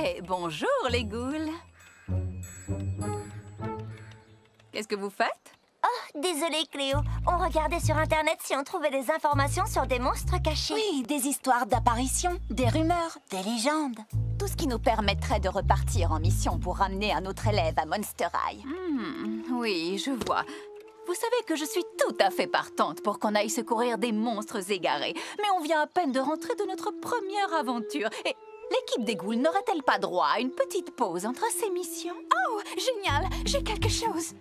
Et bonjour les ghouls. Qu'est-ce que vous faites? Oh, désolée Cléo. On regardait sur Internet si on trouvait des informations sur des monstres cachés. Oui, des histoires d'apparitions, des rumeurs, des légendes. Tout ce qui nous permettrait de repartir en mission pour ramener un autre élève à Monster High. Oui, je vois. Vous savez que je suis tout à fait partante pour qu'on aille secourir des monstres égarés. Mais on vient à peine de rentrer de notre première aventure. Et l'équipe des ghouls n'aurait-elle pas droit à une petite pause entre ces missions? Oh, génial! J'ai quelque chose.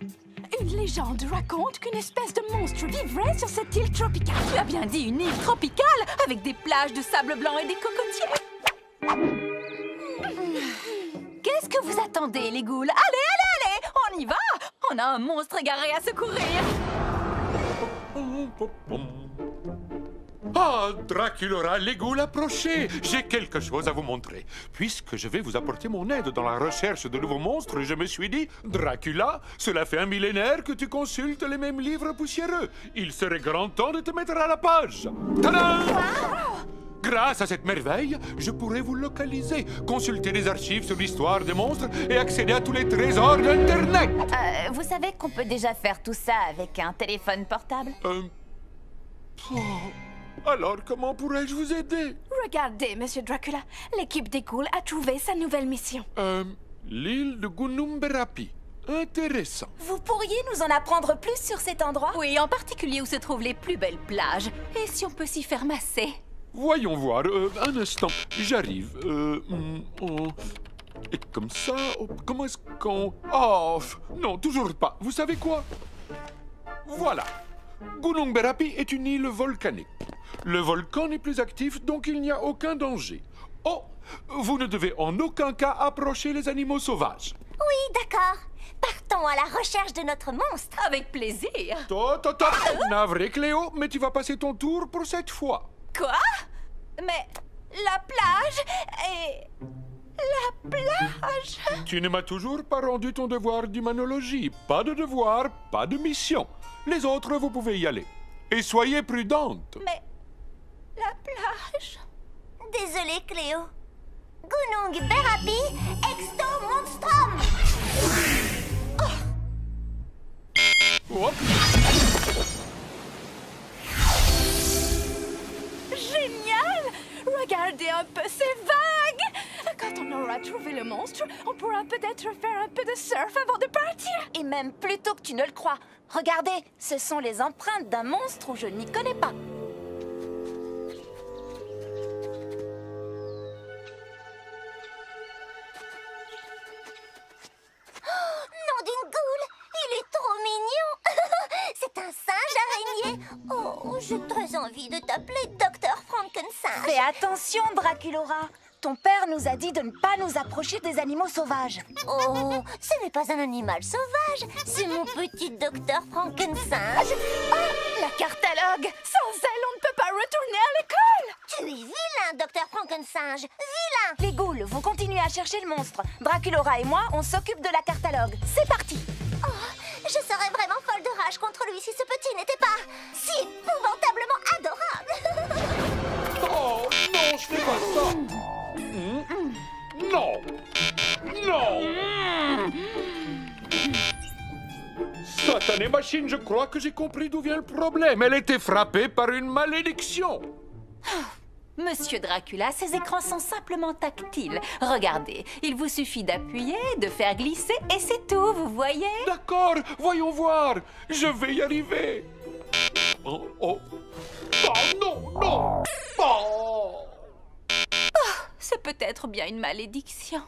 Une légende raconte qu'une espèce de monstre vivrait sur cette île tropicale. Tu as bien dit une île tropicale avec des plages de sable blanc et des cocotiers. Qu'est-ce que vous attendez, les ghouls? Allez, on y va! On a un monstre égaré à secourir. Ah, Draculaura, les ghouls, approchez! J'ai quelque chose à vous montrer. Puisque je vais vous apporter mon aide dans la recherche de nouveaux monstres, je me suis dit, Dracula, cela fait un millénaire que tu consultes les mêmes livres poussiéreux. Il serait grand temps de te mettre à la page. Tadam! Grâce à cette merveille, je pourrais vous localiser, consulter les archives sur l'histoire des monstres et accéder à tous les trésors d'Internet. Vous savez qu'on peut déjà faire tout ça avec un téléphone portable? Alors, comment pourrais-je vous aider? Regardez, Monsieur Dracula, l'équipe des ghouls a trouvé sa nouvelle mission. L'île de Gunnumberapi. Intéressant. Vous pourriez nous en apprendre plus sur cet endroit? Oui, en particulier où se trouvent les plus belles plages. Et si on peut s'y faire masser? Voyons voir, un instant, j'arrive. Et comme ça, comment est-ce qu'on... Oh, non, toujours pas. Vous savez quoi? Voilà. Gunnumberapi est une île volcanique. Le volcan n'est plus actif, donc il n'y a aucun danger. Oh, vous ne devez en aucun cas approcher les animaux sauvages. Oui, d'accord. Partons à la recherche de notre monstre. Avec plaisir. Top. Navré, Cléo, mais tu vas passer ton tour pour cette fois. Quoi? Mais la plage et... La plage? Tu ne m'as toujours pas rendu ton devoir d'humanologie. Pas de devoir, pas de mission. Les autres, vous pouvez y aller. Et soyez prudente. Mais... La plage? Désolée Cléo. Gunnumberapi exto monstrum. Hop. Génial! Regardez un peu ces vagues! Quand on aura trouvé le monstre, on pourra peut-être faire un peu de surf avant de partir. Et même plus tôt que tu ne le crois. Regardez, ce sont les empreintes d'un monstre où je n'y connais pas. Nom d'une goule, il est trop mignon. C'est un singe araignée. Oh, j'ai très envie de t'appeler Docteur Frankenstein. Fais attention, Draculaura. Ton père nous a dit de ne pas nous approcher des animaux sauvages. Oh, ce n'est pas un animal sauvage, c'est mon petit Docteur Frankenstein. Oh, La cartalogue! Sans elle, on ne peut pas retourner à l'école! tu es vilain, Docteur Frankenstein. Vilain. Les ghouls, vous continuez à chercher le monstre. Draculaura et moi, on s'occupe de la cartalogue. C'est parti! Oh, je serais vraiment folle de rage contre lui si ce petit n'était pas si épouvantablement adorable. Oh, non, je fais pas ça. Non. Satanée machine, je crois que j'ai compris d'où vient le problème. Elle était frappée par une malédiction. Monsieur Dracula, ces écrans sont simplement tactiles. Regardez, il vous suffit d'appuyer, de faire glisser et c'est tout, vous voyez? D'accord, voyons voir. Je vais y arriver. Oh, non. Oh. C'est peut-être bien une malédiction.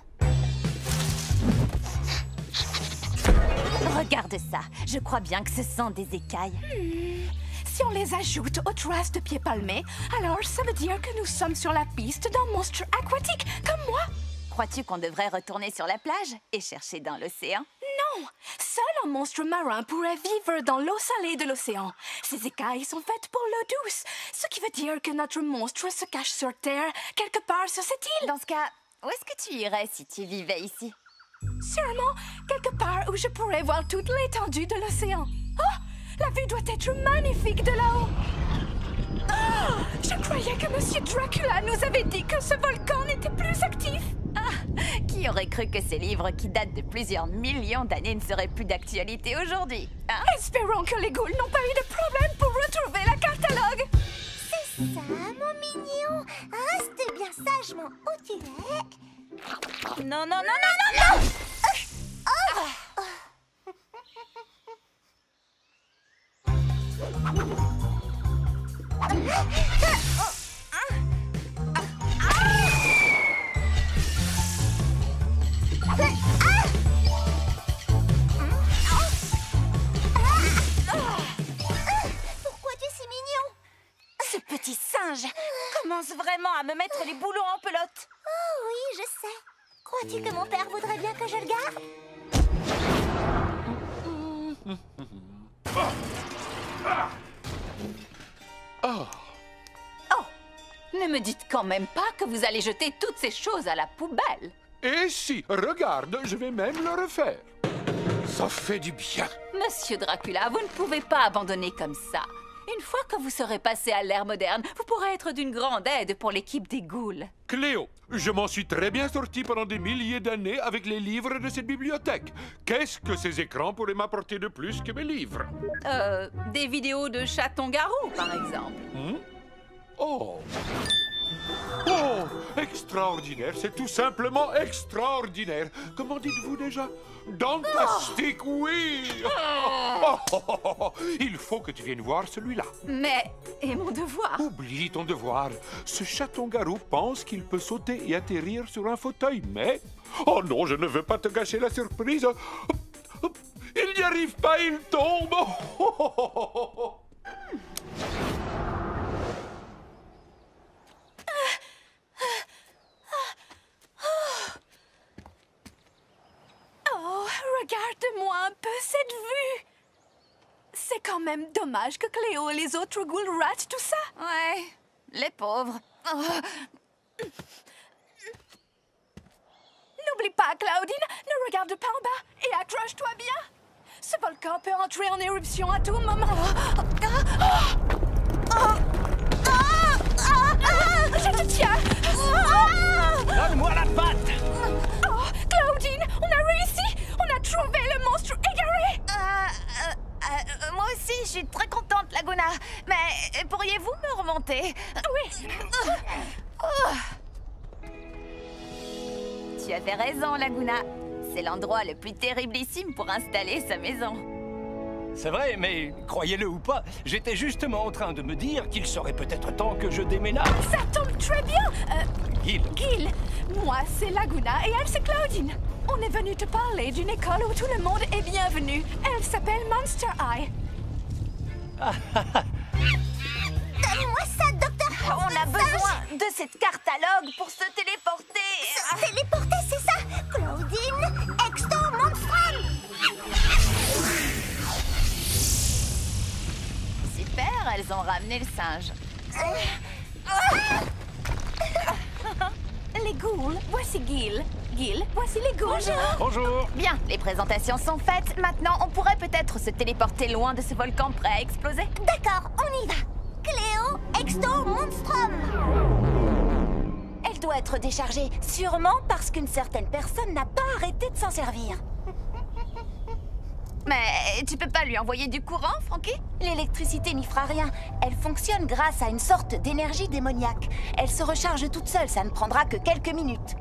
Regarde ça. Je crois bien que ce sont des écailles. Si on les ajoute aux traces de pieds palmés, alors ça veut dire que nous sommes sur la piste d'un monstre aquatique, comme moi. Crois-tu qu'on devrait retourner sur la plage et chercher dans l'océan? Non! Seul un monstre marin pourrait vivre dans l'eau salée de l'océan. Ces écailles sont faites pour l'eau douce, ce qui veut dire que notre monstre se cache sur Terre, quelque part sur cette île. Dans ce cas, où est-ce que tu irais si tu vivais ici? Sûrement, quelque part où je pourrais voir toute l'étendue de l'océan. Oh! La vue doit être magnifique de là-haut. Oh! Je croyais que Monsieur Dracula nous avait dit que ce volcan n'était plus actif. Ah, qui Qui aurait cru que ces livres qui datent de plusieurs millions d'années ne seraient plus d'actualité aujourd'hui, hein? Espérons que les ghouls n'ont pas eu de problème pour retrouver la catalogue. C'est ça, mon mignon. Reste bien sagement où tu es. Non, non, non, non, non, non! Pourquoi tu es si mignon? Ce petit singe commence vraiment à me mettre les boulots en pelote. Oh oui, je sais. Crois-tu que mon père voudrait bien que je le garde? Oh, ne me dites quand même pas que vous allez jeter toutes ces choses à la poubelle. Et si, regarde, je vais même le refaire. Ça fait du bien. Monsieur Dracula, vous ne pouvez pas abandonner comme ça. Une fois que vous serez passé à l'ère moderne, vous pourrez être d'une grande aide pour l'équipe des ghouls. Cléo, je m'en suis très bien sorti pendant des milliers d'années avec les livres de cette bibliothèque. Qu'est-ce que ces écrans pourraient m'apporter de plus que mes livres? Des vidéos de chaton-garou, par exemple. Oh! Oh! Extraordinaire, c'est tout simplement extraordinaire. Comment dites-vous déjà? Dantastique, oui! Il faut que tu viennes voir celui-là. Mais, et mon devoir? Oublie ton devoir. Ce chaton-garou pense qu'il peut sauter et atterrir sur un fauteuil, mais... Oh non, je ne veux pas te gâcher la surprise. Il n'y arrive pas, il tombe. Oh, regarde-moi un peu cette vue. C'est quand même dommage que Cléo et les autres ghouls ratent tout ça. Ouais, les pauvres. Oh. N'oublie pas, Claudine, ne regarde pas en bas et accroche-toi bien. Ce volcan peut entrer en éruption à tout moment. Je te tiens. Donne-moi la patte! Oh, Claudine, on a réussi. On a trouvé le monstre égaré. Moi aussi, je suis très contente, Laguna. Mais pourriez-vous me remonter? Oui. Tu avais raison, Laguna. C'est l'endroit le plus terriblissime pour installer sa maison. C'est vrai, mais croyez-le ou pas, j'étais justement en train de me dire qu'il serait peut-être temps que je déménage. Ça tombe très bien. Gil. Gil, moi c'est Laguna et elle c'est Claudine. On est venu te parler d'une école où tout le monde est bienvenu. Elle s'appelle Monster High. Donne-moi ça, docteur. On a besoin de cette catalogue pour se téléporter. Se téléporter, c'est ça? Claudine, Exto Monstrum. Super, elles ont ramené le singe. Les ghouls, voici Gil. Gil, voici les ghouls. Bonjour. Bien, les présentations sont faites. Maintenant, on pourrait peut-être se téléporter loin de ce volcan prêt à exploser. D'accord, on y va. Cléo, Exto Monstrum. Elle doit être déchargée, sûrement parce qu'une certaine personne n'a pas arrêté de s'en servir. Mais tu peux pas lui envoyer du courant, Frankie? L'électricité n'y fera rien. Elle fonctionne grâce à une sorte d'énergie démoniaque. Elle se recharge toute seule, ça ne prendra que quelques minutes.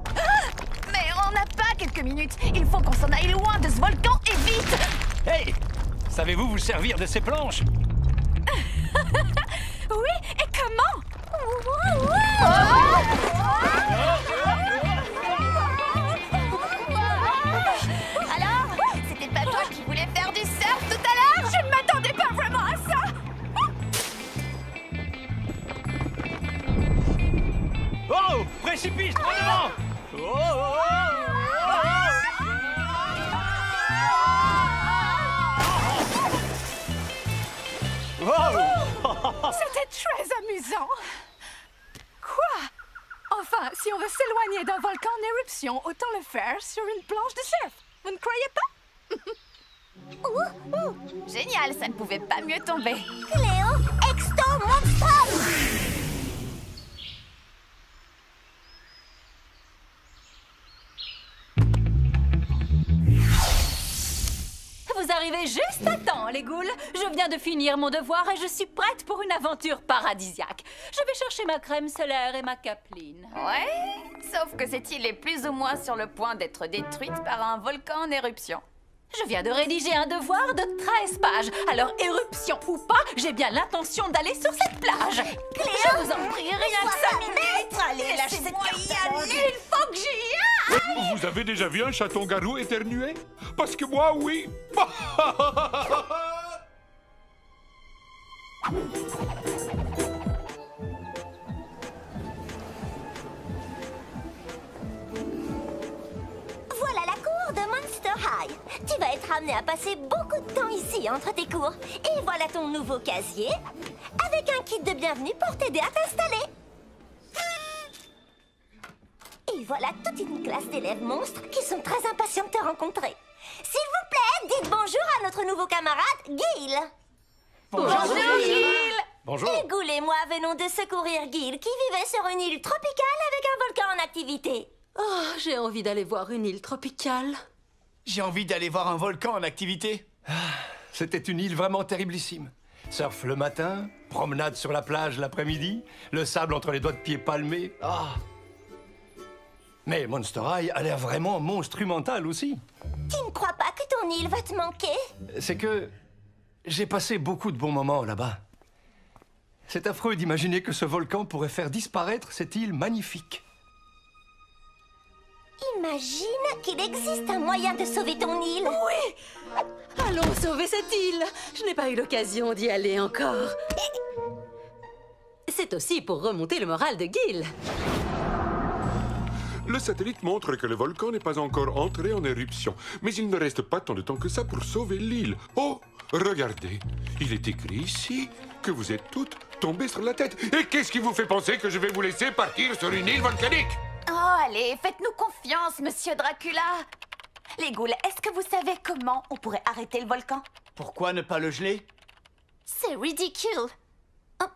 Mais on n'a pas quelques minutes. Il faut qu'on s'en aille loin de ce volcan et vite. Hey! Savez-vous vous servir de ces planches? Oui, et comment? Alors, c'était pas toi qui voulais faire du surf tout à l'heure? Je ne m'attendais pas vraiment à ça. Oh! Précipice, trop devant! C'était très amusant. Quoi? Enfin, si on veut s'éloigner d'un volcan en éruption, autant le faire sur une planche de surf. Vous ne croyez pas? Génial, ça ne pouvait pas mieux tomber. Cléo, Exto Monstrum. arrivez juste à temps, les ghouls. Je viens de finir mon devoir et je suis prête pour une aventure paradisiaque. Je vais chercher ma crème solaire et ma capeline. Ouais, sauf que cette île est plus ou moins sur le point d'être détruite par un volcan en éruption. Je viens de rédiger un devoir de 13 pages. Alors, éruption ou pas, j'ai bien l'intention d'aller sur cette plage. Je vous en prie, rien que 5 minutes. Allez, lâche cette carte. Il faut que j'y aille. Vous avez déjà vu un chaton-garou éternuer? Parce que moi, oui. Voilà la cour de Monster High. Tu vas être amené à passer beaucoup de temps ici entre tes cours. Et voilà ton nouveau casier, avec un kit de bienvenue pour t'aider à t'installer. Et voilà toute une classe d'élèves monstres qui sont très impatients de te rencontrer. S'il vous plaît, dites bonjour à notre nouveau camarade, Gil. Bonjour, Gil. Bonjour. Et Ghoul et moi venons de secourir Gil qui vivait sur une île tropicale avec un volcan en activité. Oh, j'ai envie d'aller voir une île tropicale. J'ai envie d'aller voir un volcan en activité. C'était une île vraiment terriblissime. Surf le matin, promenade sur la plage l'après-midi, le sable entre les doigts de pied palmés. Ah. Mais Monster High a l'air vraiment monstrumental aussi. Tu ne crois pas que ton île va te manquer? C'est que j'ai passé beaucoup de bons moments là-bas. C'est affreux d'imaginer que ce volcan pourrait faire disparaître cette île magnifique. Imagine qu'il existe un moyen de sauver ton île. Oui! Allons sauver cette île. Je n'ai pas eu l'occasion d'y aller encore. C'est aussi pour remonter le moral de Gil. Le satellite montre que le volcan n'est pas encore entré en éruption. Mais il ne reste pas tant de temps que ça pour sauver l'île. Oh, regardez. Il est écrit ici que vous êtes toutes tombées sur la tête. Et qu'est-ce qui vous fait penser que je vais vous laisser partir sur une île volcanique? Oh, allez, faites-nous confiance, monsieur Dracula. Les ghouls, est-ce que vous savez comment on pourrait arrêter le volcan? Pourquoi ne pas le geler? C'est ridicule. Oh.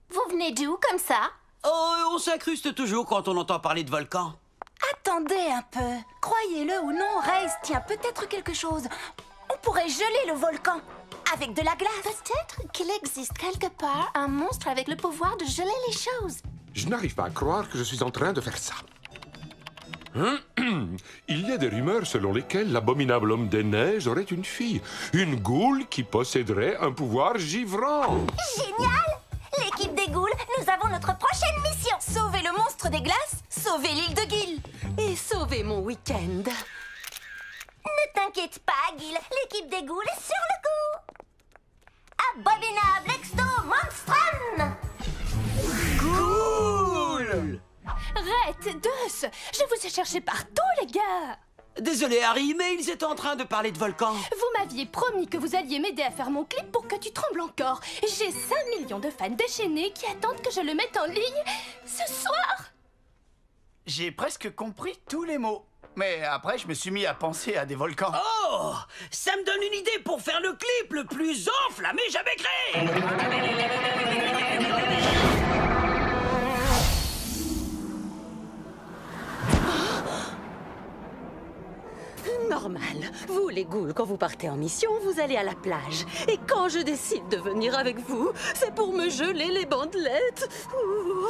Vous venez d'où comme ça? Oh, on s'incruste toujours quand on entend parler de volcan. Attendez un peu. Croyez-le ou non, Race tient peut-être quelque chose. On pourrait geler le volcan avec de la glace. Peut-être qu'il existe quelque part un monstre avec le pouvoir de geler les choses. Je n'arrive pas à croire que je suis en train de faire ça. Il y a des rumeurs selon lesquelles l'abominable homme des neiges aurait une fille. Une goule qui posséderait un pouvoir givrant. Génial! L'équipe des ghouls, nous avons notre prochaine mission. Sauver le monstre des glaces, sauver l'île de Gil. Et sauver mon week-end. Ne t'inquiète pas, Gil. L'équipe des ghouls est sur le coup. Abominable Exto Monstrum! Cool! Red, Deux, je vous ai cherché partout, les gars. Désolé, Harry, mais ils étaient en train de parler de volcan. Vous m'aviez promis que vous alliez m'aider à faire mon clip pour que tu trembles encore. J'ai 5 millions de fans déchaînés qui attendent que je le mette en ligne ce soir. J'ai presque compris tous les mots. Mais après, je me suis mis à penser à des volcans. Oh! Ça me donne une idée pour faire le clip le plus enflammé jamais créé! Normal. Vous, les ghouls, quand vous partez en mission, vous allez à la plage. Et quand je décide de venir avec vous, c'est pour me geler les bandelettes. Ouh.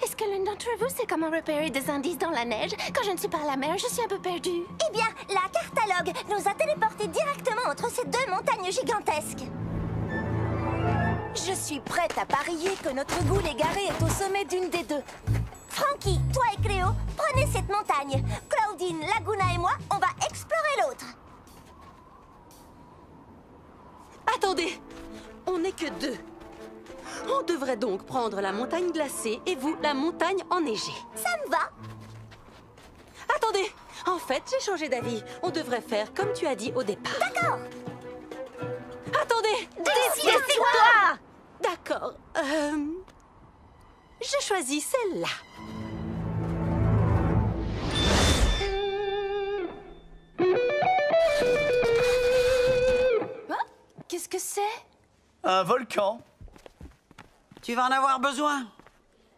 Est-ce que l'un d'entre vous sait comment repérer des indices dans la neige? Quand je ne suis pas à la mer, je suis un peu perdue. Eh bien, la cartalogue nous a téléportés directement entre ces deux montagnes gigantesques. Je suis prête à parier que notre ghoul égaré est au sommet d'une des deux. Frankie, toi et Cléo, prenez cette montagne. Claudine, Laguna et moi, on va explorer l'autre. Attendez, on n'est que deux. On devrait donc prendre la montagne glacée et vous, la montagne enneigée. Ça me va. Attendez, en fait, j'ai changé d'avis. On devrait faire comme tu as dit au départ. D'accord. Attendez, Décide-toi. D'accord, je choisis celle-là. Qu'est-ce que c'est? Un volcan. Tu vas en avoir besoin.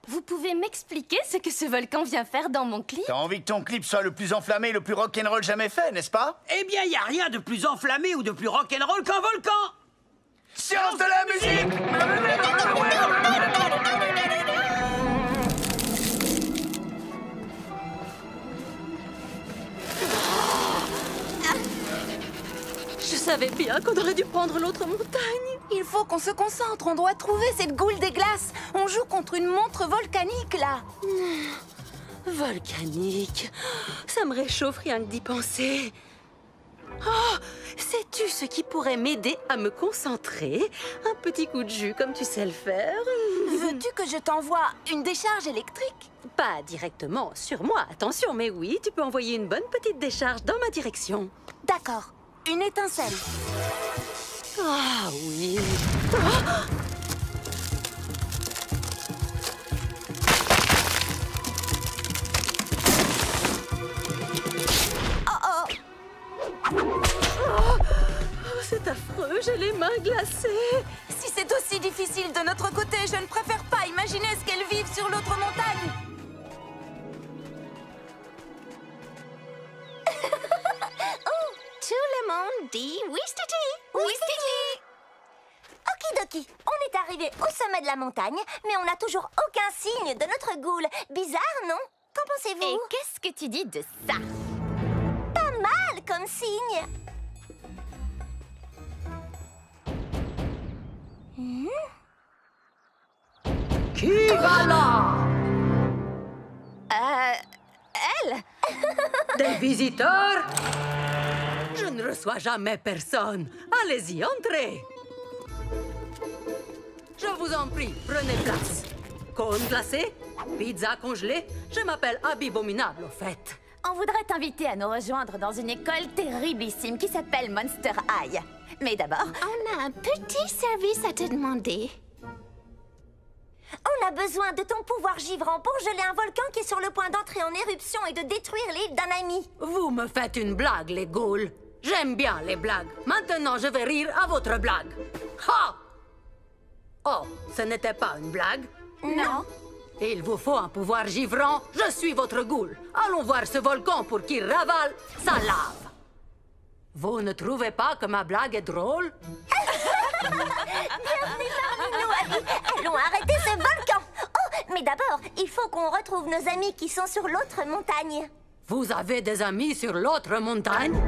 Vous pouvez m'expliquer ce que ce volcan vient faire dans mon clip? T'as envie que ton clip soit le plus enflammé, le plus rock'n'roll jamais fait, n'est-ce pas? Eh bien, y a rien de plus enflammé ou de plus rock'n'roll qu'un volcan. Science de la musique! Je savais bien qu'on aurait dû prendre l'autre montagne. Il faut qu'on se concentre, on doit trouver cette goule des glaces. On joue contre une montre volcanique, là. Volcanique. Ça me réchauffe rien que d'y penser. Oh, sais-tu ce qui pourrait m'aider à me concentrer? Un petit coup de jus comme tu sais le faire. Veux-tu que je t'envoie une décharge électrique? Pas directement sur moi, attention, mais oui, tu peux envoyer une bonne petite décharge dans ma direction. D'accord. Une étincelle. Ah oui. C'est affreux, j'ai les mains glacées. Si c'est aussi difficile de notre côté, je ne préfère pas imaginer ce qu'elles vivent sur l'autre montagne. Oh, tout le monde dit Wistiti. Wistiti. Okidoki, on est arrivé au sommet de la montagne, mais on n'a toujours aucun signe de notre goule. Bizarre, non? Qu'en pensez-vous? Et qu'est-ce que tu dis de ça? Pas mal comme signe. Qui va là? Elle? Des visiteurs? Je ne reçois jamais personne. Allez-y, entrez. Je vous en prie, prenez place. Cône glacé? Pizza congelée? Je m'appelle Abominable, au fait. On voudrait t'inviter à nous rejoindre dans une école terriblissime qui s'appelle Monster High. Mais d'abord... On a un petit service à te demander. On a besoin de ton pouvoir givrant pour geler un volcan qui est sur le point d'entrer en éruption et de détruire l'île d'un ami. Vous me faites une blague, les ghouls. J'aime bien les blagues. Maintenant, je vais rire à votre blague. Ha! Oh, ce n'était pas une blague? Non. Il vous faut un pouvoir givrant. Je suis votre ghoul. Allons voir ce volcan pour qu'il ravale sa lave. Vous ne trouvez pas que ma blague est drôle? Bienvenue parmi nous, Harry. Allons arrêter ce volcan. Oh, mais d'abord, il faut qu'on retrouve nos amis qui sont sur l'autre montagne. Vous avez des amis sur l'autre montagne?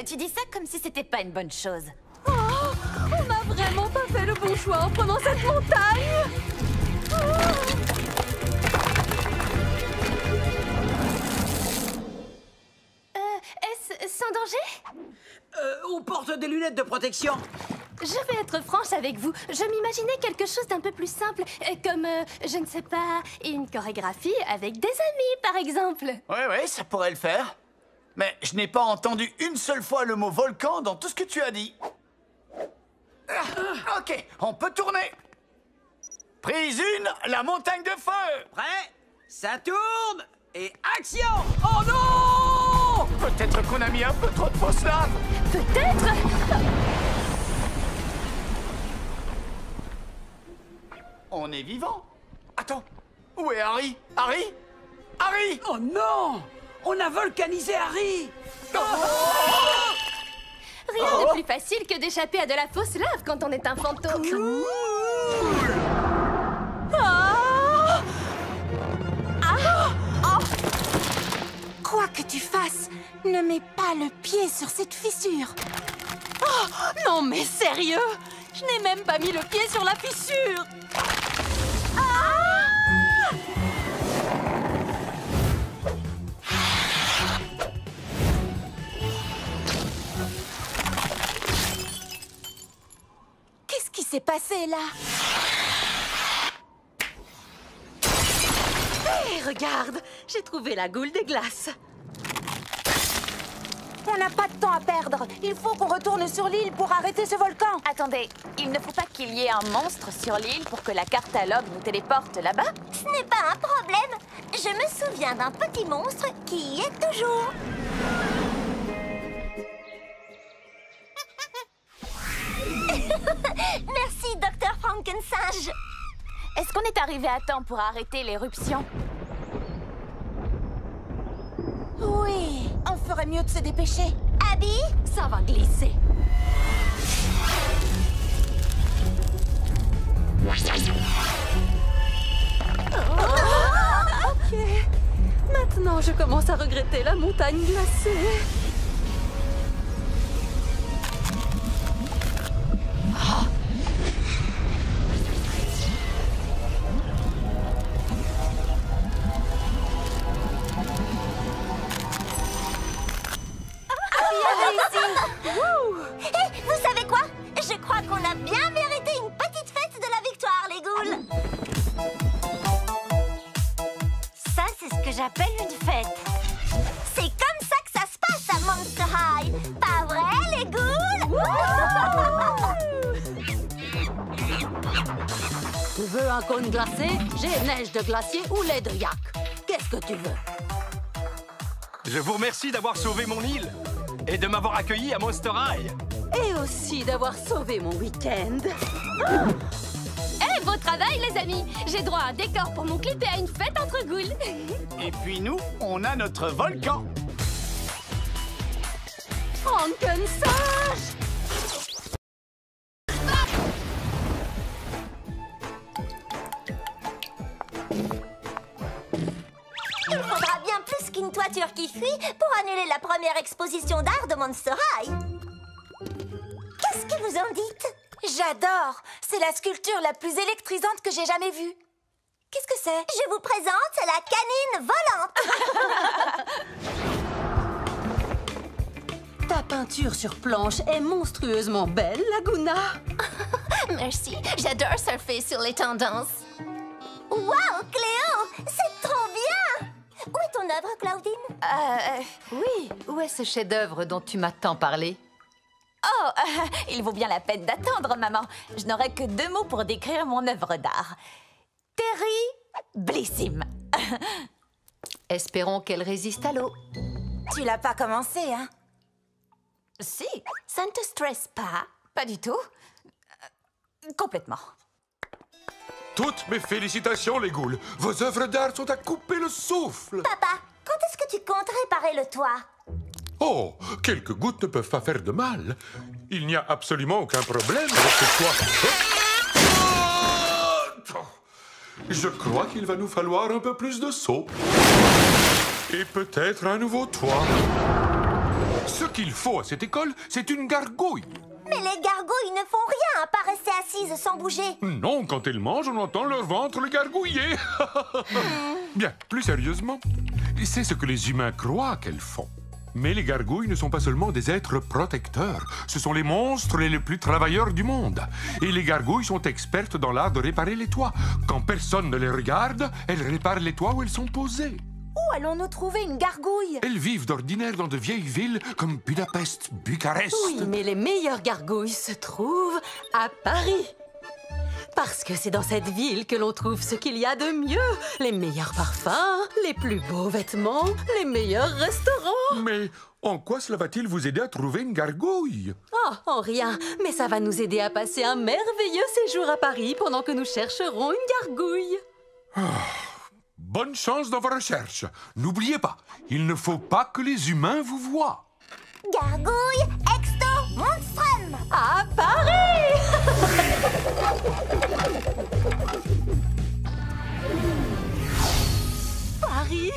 Tu dis ça comme si c'était pas une bonne chose. Oh, on n'a vraiment pas fait le bon choix en prenant cette montagne. Est-ce sans danger? On porte des lunettes de protection. Je vais être franche avec vous. Je m'imaginais quelque chose d'un peu plus simple, comme, je ne sais pas, une chorégraphie avec des amis, par exemple. Ouais, ça pourrait le faire. Mais je n'ai pas entendu une seule fois le mot volcan dans tout ce que tu as dit. Ok, on peut tourner. Prise 1, la montagne de feu. Prêt? Ça tourne et action! Oh non! Peut-être qu'on a mis un peu trop de fausse lave. Peut-être. On est vivant. Attends, où est Harry? Harry? Harry! Oh non! On a volcanisé Harry! Rien de plus facile que d'échapper à de la fausse lave quand on est un fantôme. Quoi que tu fasses, ne mets pas le pied sur cette fissure. Oh, non mais sérieux? Je n'ai même pas mis le pied sur la fissure. Qu'est-ce qui s'est passé là? Hé, regarde, j'ai trouvé la goule des glaces. On n'a pas de temps à perdre. Il faut qu'on retourne sur l'île pour arrêter ce volcan. Attendez, il ne faut pas qu'il y ait un monstre sur l'île pour que la cartalogue nous téléporte là-bas? Ce n'est pas un problème. Je me souviens d'un petit monstre qui y est toujours. Merci, Dr. Frankensinge. Est-ce qu'on est arrivé à temps pour arrêter l'éruption? Oui, on ferait mieux de se dépêcher. Abby, Ça va glisser. Ok. Maintenant, je commence à regretter la montagne glacée. Hé, vous savez quoi? Je crois qu'on a bien mérité une petite fête de la victoire, les ghouls. Ça, c'est ce que j'appelle une fête. C'est comme ça que ça se passe à Monster High. Pas vrai, les ghouls? Tu veux un cône glacé? J'ai neige de glacier ou lait de yak. Qu'est-ce que tu veux? Je vous remercie d'avoir sauvé mon île et de m'avoir accueilli à Monster High. Et aussi d'avoir sauvé mon week-end. Eh, beau travail, les amis! J'ai droit à un décor pour mon clip et à une fête entre ghouls. Et puis nous, on a notre volcan. Frankensage! Il faudra bien plus qu'une toiture qui fuit pour annuler la première exposition d'art de Monster High. Qu'est-ce que vous en dites? J'adore! C'est la sculpture la plus électrisante que j'ai jamais vue. Qu'est-ce que c'est? Je vous présente la canine volante. Ta peinture sur planche est monstrueusement belle, Laguna. Merci, j'adore surfer sur les tendances. Waouh, Cléo, c'est trop bien! Où est ton œuvre, Claudine? Oui, où est ce chef-d'œuvre dont tu m'as tant parlé? Oh, il vaut bien la peine d'attendre, maman. Je n'aurai que 2 mots pour décrire mon œuvre d'art. Terriblissime. Espérons qu'elle résiste à l'eau. Tu l'as pas commencé, hein? Si, ça ne te stresse pas. Pas du tout. Complètement. Toutes mes félicitations, les ghouls. Vos œuvres d'art sont à couper le souffle. Papa, quand est-ce que tu comptes réparer le toit? Oh, quelques gouttes ne peuvent pas faire de mal. Il n'y a absolument aucun problème avec ce toit. Je crois qu'il va nous falloir un peu plus de seaux. Et peut-être un nouveau toit. Ce qu'il faut à cette école, c'est une gargouille. Mais les gargouilles ne font rien à part rester assises sans bouger. Non, quand elles mangent, on entend leur ventre le gargouiller. Bien, plus sérieusement, c'est ce que les humains croient qu'elles font. Mais les gargouilles ne sont pas seulement des êtres protecteurs. Ce sont les monstres les plus travailleurs du monde. Et les gargouilles sont expertes dans l'art de réparer les toits. Quand personne ne les regarde, elles réparent les toits où elles sont posées. Où allons-nous trouver une gargouille? Elles vivent d'ordinaire dans de vieilles villes comme Budapest, Bucarest. Oui, mais les meilleures gargouilles se trouvent à Paris. Parce que c'est dans cette ville que l'on trouve ce qu'il y a de mieux. Les meilleurs parfums, les plus beaux vêtements, les meilleurs restaurants. Mais en quoi cela va-t-il vous aider à trouver une gargouille? Oh, en rien. Mais ça va nous aider à passer un merveilleux séjour à Paris pendant que nous chercherons une gargouille. Bonne chance dans vos recherches. N'oubliez pas, il ne faut pas que les humains vous voient. Gargouille, exto, monstrum! À Paris! Paris!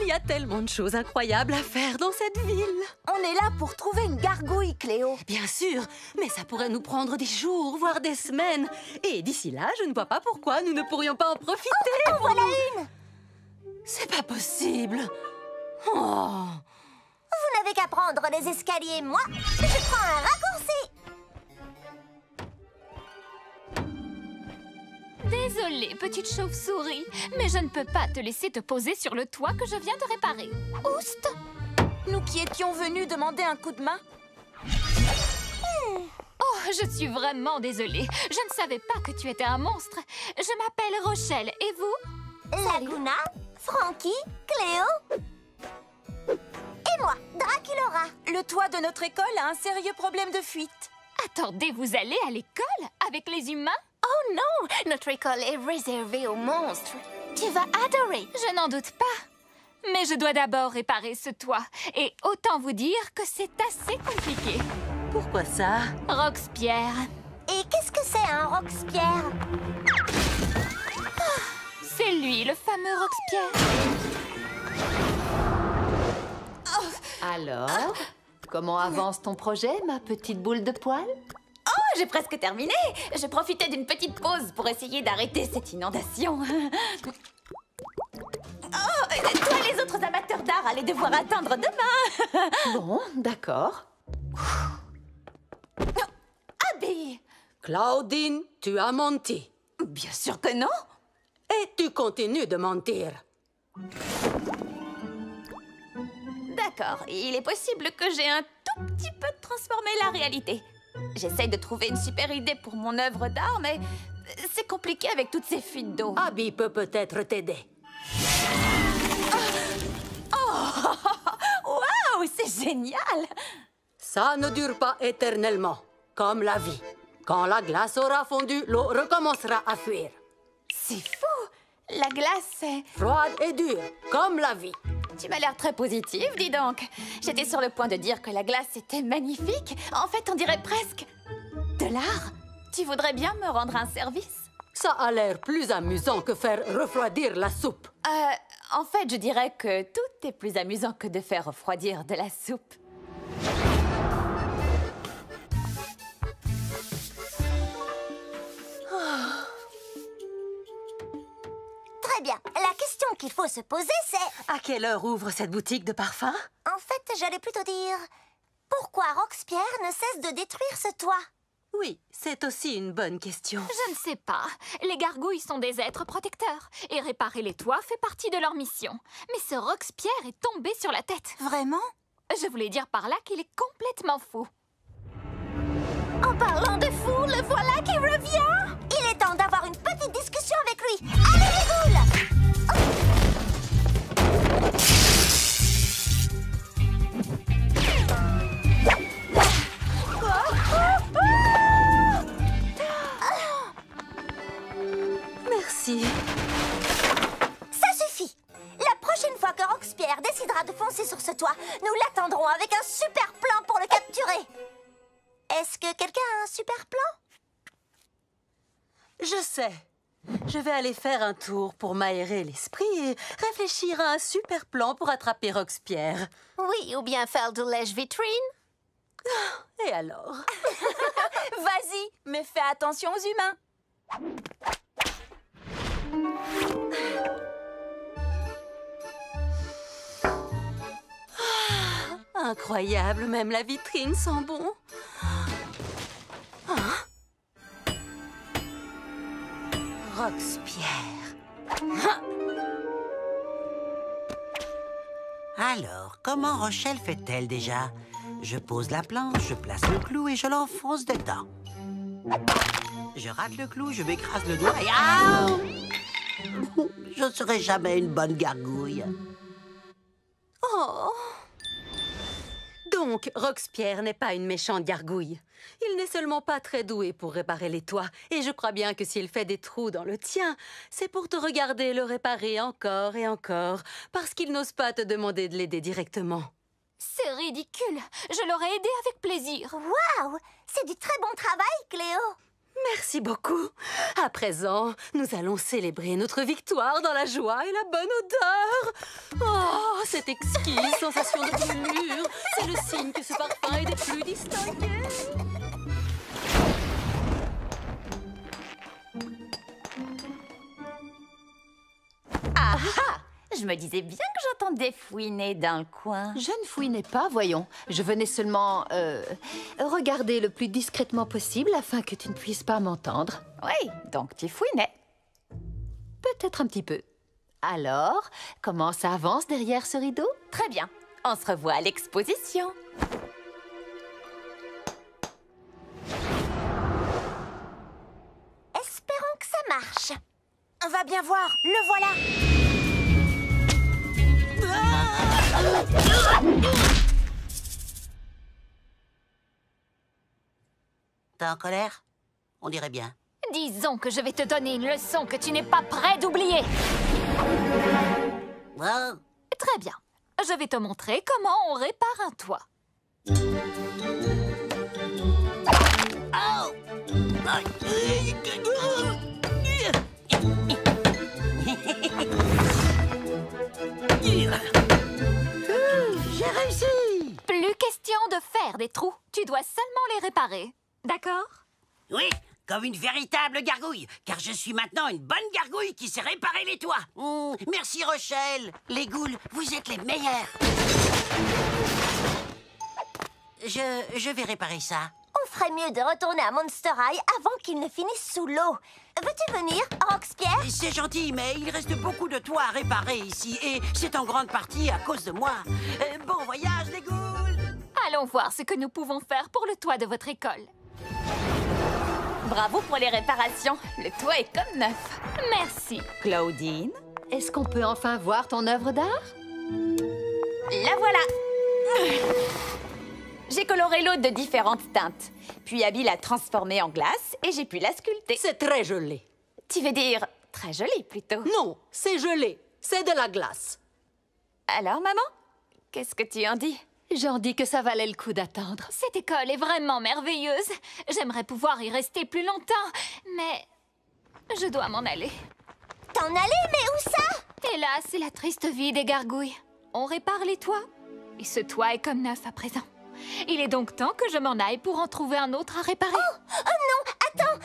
Il y a tellement de choses incroyables à faire dans cette ville. On est là pour trouver une gargouille, Cléo. Bien sûr, mais ça pourrait nous prendre des jours, voire des semaines. Et d'ici là, je ne vois pas pourquoi nous ne pourrions pas en profiter. Oh, en voilà une! C'est pas possible. Oh. Vous n'avez qu'à prendre les escaliers, moi, je prends un raccourci. Désolée, petite chauve-souris, mais je ne peux pas te laisser te poser sur le toit que je viens de réparer. Oust! Nous qui étions venus demander un coup de main. Oh, je suis vraiment désolée. Je ne savais pas que tu étais un monstre. Je m'appelle Rochelle, et vous? Laguna, Frankie, Cléo et moi, Draculaura. Le toit de notre école a un sérieux problème de fuite. Attendez, vous allez à l'école avec les humains? Oh non, notre école est réservée aux monstres. Tu vas adorer. Je n'en doute pas. Mais je dois d'abord réparer ce toit. Et autant vous dire que c'est assez compliqué. Pourquoi ça? Roxpierre. Et qu'est-ce que c'est un Roxpierre? C'est lui, le fameux Roxpierre. Alors, comment avance ton projet, ma petite boule de poil? Oh, j'ai presque terminé. Je profitais d'une petite pause pour essayer d'arrêter cette inondation. Oh, toi, les autres amateurs d'art allez devoir attendre demain. Bon, d'accord. Abby! Claudine, tu as menti. Bien sûr que non. Et tu continues de mentir. D'accord, il est possible que j'ai un tout petit peu transformé la réalité. J'essaye de trouver une super idée pour mon œuvre d'art, mais c'est compliqué avec toutes ces fuites d'eau. Abby peut peut-être t'aider. Oh! Waouh, c'est génial! Ça ne dure pas éternellement, comme la vie. Quand la glace aura fondu, l'eau recommencera à fuir. C'est fou! La glace, c'est... Froide et dure, comme la vie. Tu m'as l'air très positive, dis donc. J'étais sur le point de dire que la glace était magnifique. En fait, on dirait presque de l'art. Tu voudrais bien me rendre un service? Ça a l'air plus amusant que faire refroidir la soupe. En fait, je dirais que tout est plus amusant que de faire refroidir de la soupe. Très bien. La question qu'il faut se poser, c'est... À quelle heure ouvre cette boutique de parfums? En fait, j'allais plutôt dire... Pourquoi Roxpierre ne cesse de détruire ce toit? Oui, c'est aussi une bonne question. Je ne sais pas. Les gargouilles sont des êtres protecteurs. Et réparer les toits fait partie de leur mission. Mais ce Roxpierre est tombé sur la tête. Vraiment? Je voulais dire par là qu'il est complètement fou. En parlant de fou, le voilà qui revient. Il est temps d'avoir une petite discussion avec lui. Allez, les boules! Merci. Ça suffit. La prochaine fois que Roxpierre décidera de foncer sur ce toit, nous l'attendrons avec un super plan pour le capturer. Est-ce que quelqu'un a un super plan? Je sais. Je vais aller faire un tour pour m'aérer l'esprit et réfléchir à un super plan pour attraper Roxpierre. Oui, ou bien faire de lèche-vitrine. Et alors? Vas-y, mais fais attention aux humains. Incroyable, même la vitrine sent bon. Roxpierre. Alors, comment Rochelle fait-elle déjà? Je pose la planche, je place le clou et je l'enfonce dedans. Je rate le clou, je m'écrase le doigt et... Ah! Je ne serai jamais une bonne gargouille. Oh! Donc, Roxpierre n'est pas une méchante gargouille. Il n'est seulement pas très doué pour réparer les toits. Et je crois bien que s'il fait des trous dans le tien, c'est pour te regarder le réparer encore et encore, parce qu'il n'ose pas te demander de l'aider directement. C'est ridicule. Je l'aurais aidé avec plaisir. Waouh! C'est du très bon travail, Cléo. Merci beaucoup. À présent, nous allons célébrer notre victoire dans la joie et la bonne odeur. Oh, cette exquise sensation de brûlure. C'est le signe que ce parfum est des plus distingués. Ah ah! Je me disais bien que j'entendais fouiner dans le coin. Je ne fouinais pas, voyons. Je venais seulement regarder le plus discrètement possible afin que tu ne puisses pas m'entendre. Oui, donc tu fouinais. Peut-être un petit peu. Alors, comment ça avance derrière ce rideau? Très bien. On se revoit à l'exposition. Espérons que ça marche. On va bien voir. Le voilà. T'es en colère? On dirait bien. Disons que je vais te donner une leçon que tu n'es pas prêt d'oublier. Wow. Très bien. Je vais te montrer comment on répare un toit. Oh. J'ai réussi! Plus question de faire des trous. Tu dois seulement les réparer. D'accord? Oui, comme une véritable gargouille, car je suis maintenant une bonne gargouille qui sait réparer les toits. Merci Rochelle. Les ghouls, vous êtes les meilleurs. Je vais réparer ça. On ferait mieux de retourner à Monster High avant qu'il ne finisse sous l'eau. Veux-tu venir, Roxpierre? C'est gentil, mais il reste beaucoup de toits à réparer ici, et c'est en grande partie à cause de moi. Bon voyage, les ghouls! Allons voir ce que nous pouvons faire pour le toit de votre école. Bravo pour les réparations. Le toit est comme neuf. Merci. Claudine, est-ce qu'on peut enfin voir ton œuvre d'art? La voilà. J'ai coloré l'eau de différentes teintes. Puis Abby l'a transformée en glace et j'ai pu la sculpter. C'est très gelé. Tu veux dire très joli plutôt? Non, c'est gelé. C'est de la glace. Alors, maman, qu'est-ce que tu en dis? J'en dis que ça valait le coup d'attendre. Cette école est vraiment merveilleuse. J'aimerais pouvoir y rester plus longtemps, mais je dois m'en aller. T'en aller, mais où ça? Hélas, c'est la triste vie des gargouilles. On répare les toits, et ce toit est comme neuf à présent. Il est donc temps que je m'en aille pour en trouver un autre à réparer. Oh non, attends.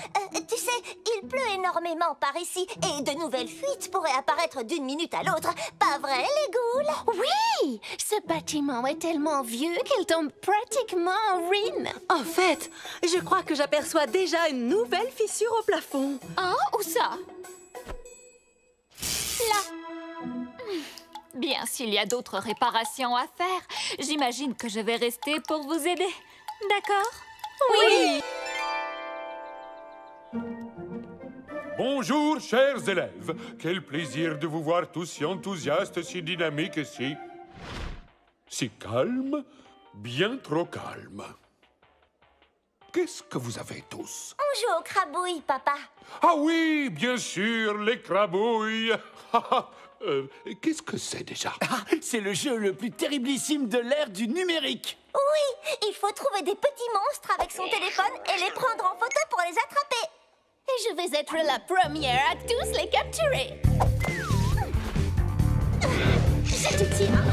Tu sais, il pleut énormément par ici et de nouvelles fuites pourraient apparaître d'une minute à l'autre. Pas vrai, les ghouls? Oui! Ce bâtiment est tellement vieux qu'il tombe pratiquement en ruine. En fait, je crois que j'aperçois déjà une nouvelle fissure au plafond. Hein? Où ça? Là. Bien, s'il y a d'autres réparations à faire, j'imagine que je vais rester pour vous aider. D'accord? Oui! Bonjour, chers élèves. Quel plaisir de vous voir tous si enthousiastes, si dynamiques et si calmes, bien trop calmes. Qu'est-ce que vous avez tous? On joue aux crabouilles, papa. Ah oui, bien sûr, les crabouilles. Qu'est-ce que c'est déjà? C'est le jeu le plus terriblissime de l'ère du numérique. Oui, il faut trouver des petits monstres avec son téléphone et les prendre en photo pour les attraper. Et je vais être la première à tous les capturer. Je te tiens.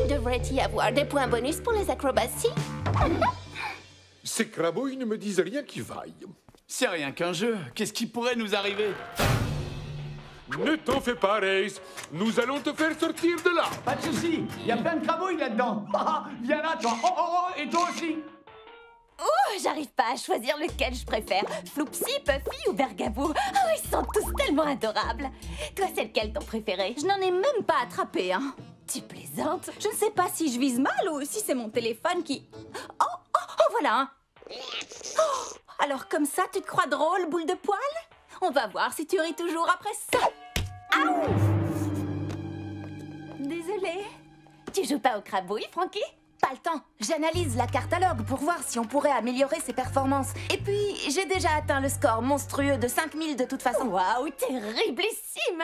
Il devrait y avoir des points bonus pour les acrobaties. Ces crabouilles ne me disent rien qui vaille. C'est rien qu'un jeu. Qu'est-ce qui pourrait nous arriver? Ne t'en fais pas, Race. Nous allons te faire sortir de là. Pas de souci. Il y a plein de crabouilles là-dedans. Viens là, toi. Oh, et toi aussi. Oh, j'arrive pas à choisir lequel je préfère. Floupsy, Puffy ou Bergabou. Oh, ils sont tous tellement adorables. Toi, c'est lequel ton préféré? Je n'en ai même pas attrapé, hein. Tu plaisantes? Je ne sais pas si je vise mal ou si c'est mon téléphone qui... Oh, voilà, hein. Oh, alors comme ça, tu te crois drôle, boule de poil? On va voir si tu ris toujours après ça. Aouh! Désolée. Tu joues pas au crabouille, Frankie? Pas le temps. J'analyse la catalogue pour voir si on pourrait améliorer ses performances. Et puis, j'ai déjà atteint le score monstrueux de 5000 de toute façon. Waouh, terriblissime!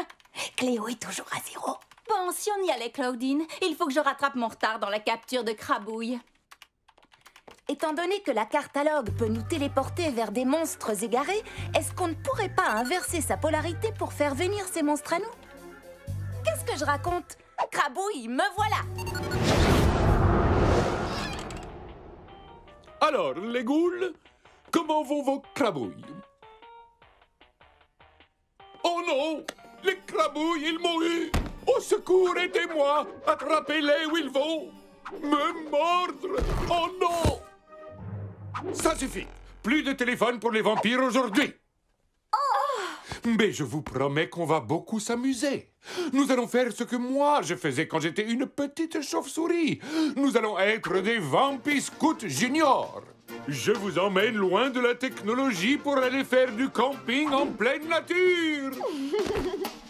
Cléo est toujours à 0. Bon, si on y allait, Claudine, il faut que je rattrape mon retard dans la capture de crabouille. Étant donné que la catalogue peut nous téléporter vers des monstres égarés, est-ce qu'on ne pourrait pas inverser sa polarité pour faire venir ces monstres à nous? Qu'est-ce que je raconte? Crabouille, me voilà! Alors, les ghouls, comment vont vos crabouilles? Oh non! Les crabouilles, ils m'ont eu! Au secours, aidez-moi! Attrapez-les où ils vont! Me mordre! Oh non! Ça suffit! Plus de téléphone pour les vampires aujourd'hui! Mais je vous promets qu'on va beaucoup s'amuser. Nous allons faire ce que moi je faisais quand j'étais une petite chauve-souris. Nous allons être des Vampiscouts juniors. Je vous emmène loin de la technologie pour aller faire du camping en pleine nature.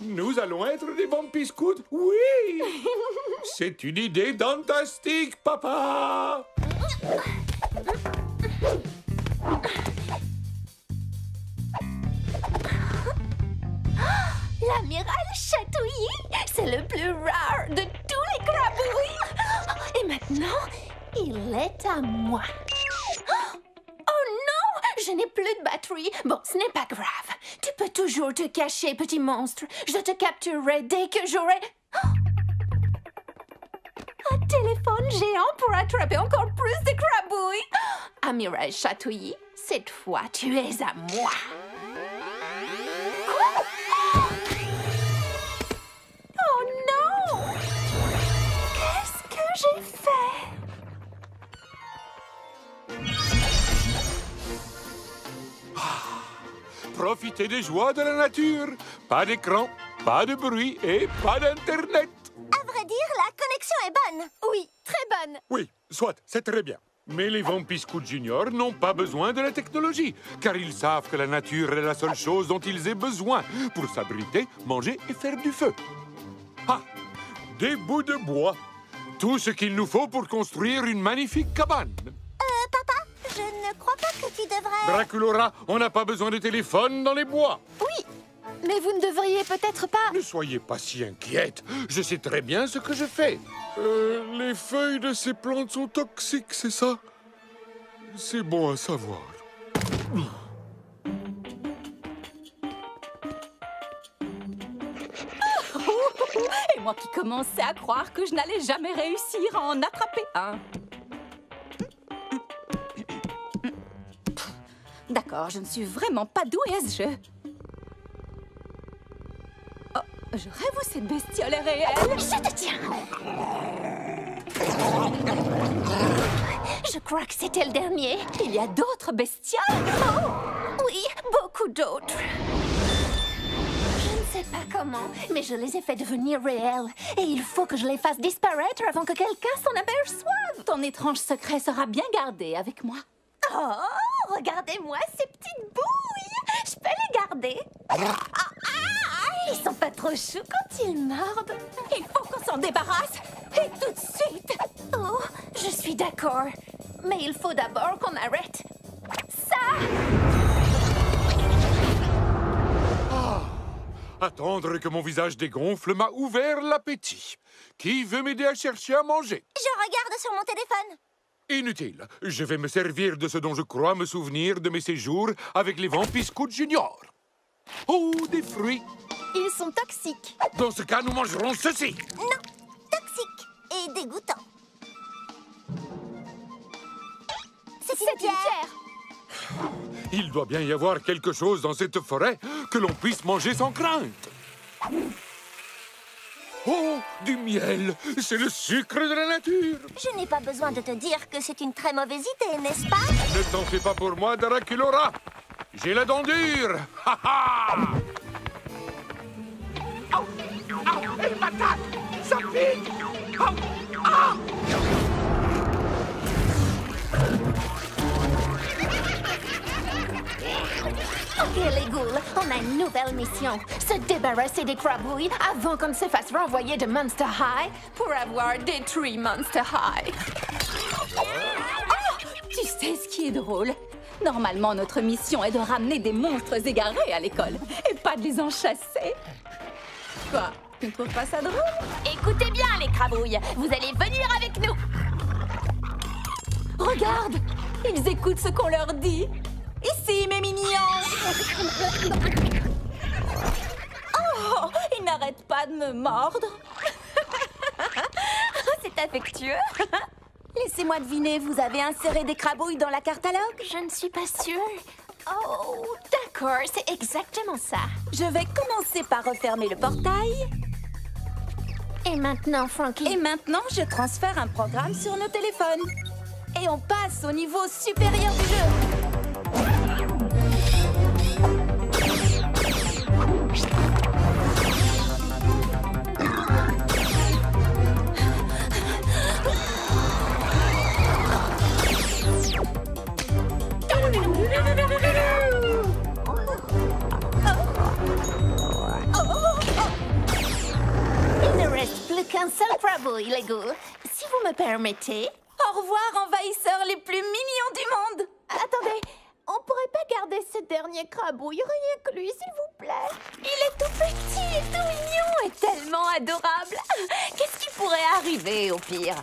Nous allons être des Vampiscouts, oui. C'est une idée fantastique, papa. L'amiral Chatouillis, c'est le plus rare de tous les crabouilles. Et maintenant, il est à moi. Oh non, je n'ai plus de batterie. Bon, ce n'est pas grave. Tu peux toujours te cacher, petit monstre. Je te capturerai dès que j'aurai... un téléphone géant pour attraper encore plus de crabouilles. Amiral Chatouillis, cette fois, tu es à moi. Quoi? Oh non! Qu'est-ce que j'ai fait? Profitez des joies de la nature. Pas d'écran, pas de bruit et pas d'Internet. À vrai dire, la connexion est bonne. Oui, très bonne. Oui, soit, c'est très bien. Mais les Vampiscouts Junior n'ont pas besoin de la technologie, car ils savent que la nature est la seule chose dont ils aient besoin pour s'abriter, manger et faire du feu. Ah, des bouts de bois. Tout ce qu'il nous faut pour construire une magnifique cabane. Papa, je ne crois pas que tu devrais... Draculaura, on n'a pas besoin de téléphone dans les bois. Oui, mais vous ne devriez peut-être pas... Ne soyez pas si inquiète. Je sais très bien ce que je fais. Les feuilles de ces plantes sont toxiques, c'est ça? C'est bon à savoir. Et moi qui commençais à croire que je n'allais jamais réussir à en attraper un. D'accord, je ne suis vraiment pas douée à ce jeu. Oh, je rêve où cette bestiole est réelle. Je te tiens. Je crois que c'était le dernier. Il y a d'autres bestioles. Oh, oui, beaucoup d'autres. Je ne sais pas comment, mais je les ai fait devenir réels. Et il faut que je les fasse disparaître avant que quelqu'un s'en aperçoive. Ton étrange secret sera bien gardé avec moi. Oh, regardez-moi ces petites bouilles. Je peux les garder. Ils sont pas trop choux quand ils mordent. Il faut qu'on s'en débarrasse. Et tout de suite. Oh, je suis d'accord. Mais il faut d'abord qu'on arrête ça. Attendre que mon visage dégonfle m'a ouvert l'appétit. Qui veut m'aider à chercher à manger? Je regarde sur mon téléphone. Inutile. Je vais me servir de ce dont je crois me souvenir de mes séjours avec les Vampiscouts Junior. Oh, des fruits. Ils sont toxiques. Dans ce cas, nous mangerons ceci. Non, toxiques et dégoûtants. C'est une pierre. Il doit bien y avoir quelque chose dans cette forêt que l'on puisse manger sans crainte. Oh, du miel! C'est le sucre de la nature! Je n'ai pas besoin de te dire que c'est une très mauvaise idée, n'est-ce pas? Ne t'en fais pas pour moi, Draculaura! J'ai la dent dure! Ha ha! Oh! Oh! Elle m'attaque! Ça pique! Oh! Ah! Ok, les ghouls, on a une nouvelle mission. Se débarrasser des crabouilles avant qu'on ne se fasse renvoyer de Monster High pour avoir détruit Monster High. Oh, tu sais ce qui est drôle? Normalement, notre mission est de ramener des monstres égarés à l'école et pas de les en chasser. Quoi? Tu ne trouves pas ça drôle? Écoutez bien, les crabouilles. Vous allez venir avec nous. Regarde! Ils écoutent ce qu'on leur dit. Ici, mes mignons! Oh, ils n'arrêtent pas de me mordre. C'est affectueux. Laissez-moi deviner, vous avez inséré des crabouilles dans la catalogue? Je ne suis pas sûre. Oh, d'accord, c'est exactement ça. Je vais commencer par refermer le portail. Et maintenant, Frankie? Et maintenant, je transfère un programme sur nos téléphones. Et on passe au niveau supérieur du jeu. Il ne reste plus qu'un seul crabouille, les ghouls. Si vous me permettez... Au revoir, envahisseurs les plus mignons du monde. dernier crabouille, rien que lui, s'il vous plaît. Il est tout petit et tout mignon et tellement adorable. Qu'est-ce qui pourrait arriver au pire?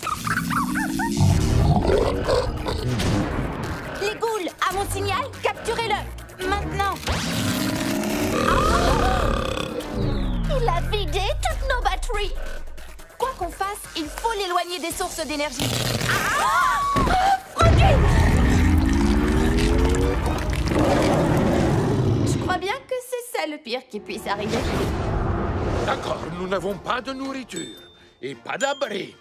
Les ghouls, à mon signal, capturez-le. Maintenant. Il a vidé toutes nos batteries. Quoi qu'on fasse, il faut l'éloigner des sources d'énergie. Je crois bien que c'est ça le pire qui puisse arriver. D'accord, nous n'avons pas de nourriture et pas d'abri.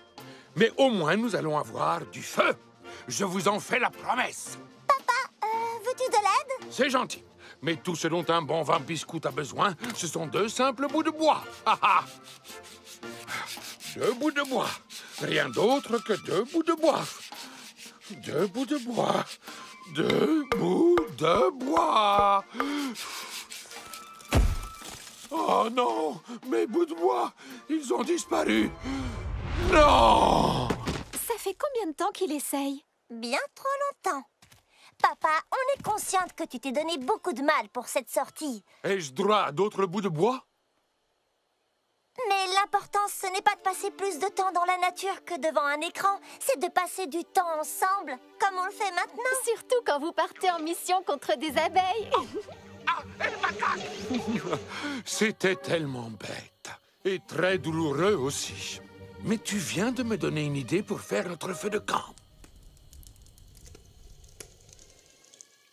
Mais au moins, nous allons avoir du feu. Je vous en fais la promesse. Papa, veux-tu de l'aide? C'est gentil. Mais tout ce dont un bon vampire-scout a besoin, ce sont 2 simples bouts de bois. Ha ha! 2 bouts de bois. Rien d'autre que 2 bouts de bois. 2 bouts de bois. 2 bouts de bois. Oh non! Mes bouts de bois, ils ont disparu. Non! Ça fait combien de temps qu'il essaye? Bien trop longtemps. Papa, on est consciente que tu t'es donné beaucoup de mal pour cette sortie. Ai-je droit à d'autres bouts de bois? Mais l'important, ce n'est pas de passer plus de temps dans la nature que devant un écran. C'est de passer du temps ensemble, comme on le fait maintenant. Surtout quand vous partez en mission contre des abeilles. C'était tellement bête. Et très douloureux aussi. Mais tu viens de me donner une idée pour faire notre feu de camp.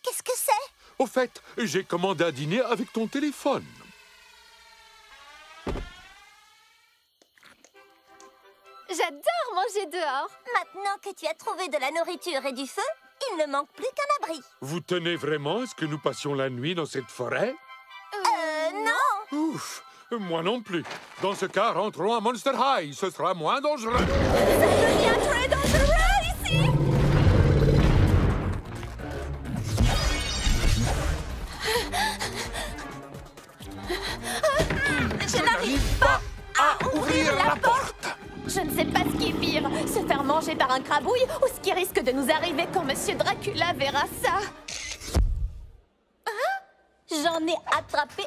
Qu'est-ce que c'est? Au fait, j'ai commandé à dîner avec ton téléphone. J'adore manger dehors. Maintenant que tu as trouvé de la nourriture et du feu, il ne manque plus qu'un abri. Vous tenez vraiment à ce que nous passions la nuit dans cette forêt? Non. Ouf, moi non plus. Dans ce cas, rentrons à Monster High. Ce sera moins dangereux. Ça devient très dangereux ici. Je n'arrive pas à ouvrir la porte. Je ne sais pas ce qui est pire, se faire manger par un crabouille ou ce qui risque de nous arriver quand Monsieur Dracula verra ça. J'en ai attrapé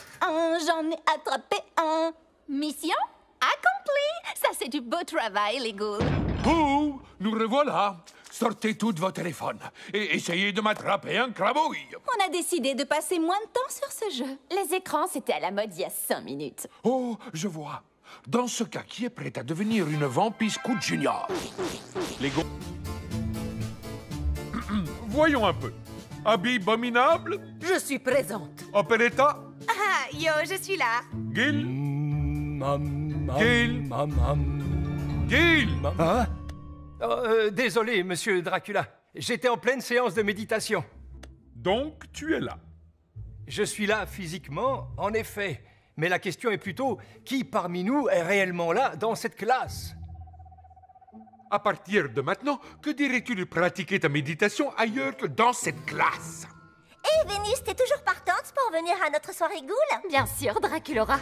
un. Mission accomplie. Ça, c'est du beau travail, les ghouls. Oh, nous revoilà. Sortez tous vos téléphones et essayez de m'attraper un crabouille. On a décidé de passer moins de temps sur ce jeu. Les écrans, c'était à la mode il y a 5 minutes. Oh, je vois. Dans ce cas, qui est prête à devenir une vampire scout junior? Les gars. Voyons un peu. Habit abominable? Je suis présente. Operetta? Ah, yo, je suis là. Gil? Gil? Gil? Hein? Désolé, monsieur Dracula. J'étais en pleine séance de méditation. Donc, tu es là? Je suis là physiquement, en effet. Mais la question est plutôt, qui parmi nous est réellement là dans cette classe? À partir de maintenant, que dirais-tu de pratiquer ta méditation ailleurs que dans cette classe? Et Vénus, t'es toujours partante pour venir à notre soirée ghoul? Bien sûr, Draculora.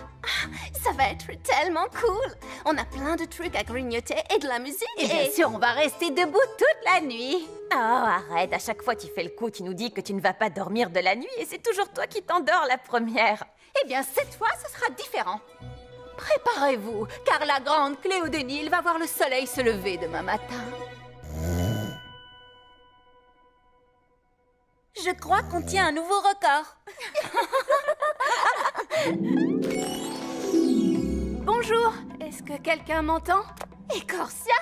Ça va être tellement cool. On a plein de trucs à grignoter et de la musique. Et bien sûr, on va rester debout toute la nuit. Oh, arrête. À chaque fois, tu fais le coup. Tu nous dis que tu ne vas pas dormir de la nuit et c'est toujours toi qui t'endors la première. Eh bien, cette fois, ce sera différent. Préparez-vous, car la grande Cléo de Nil va voir le soleil se lever demain matin. Je crois qu'on tient un nouveau record. Bonjour, est-ce que quelqu'un m'entend? Écorcia?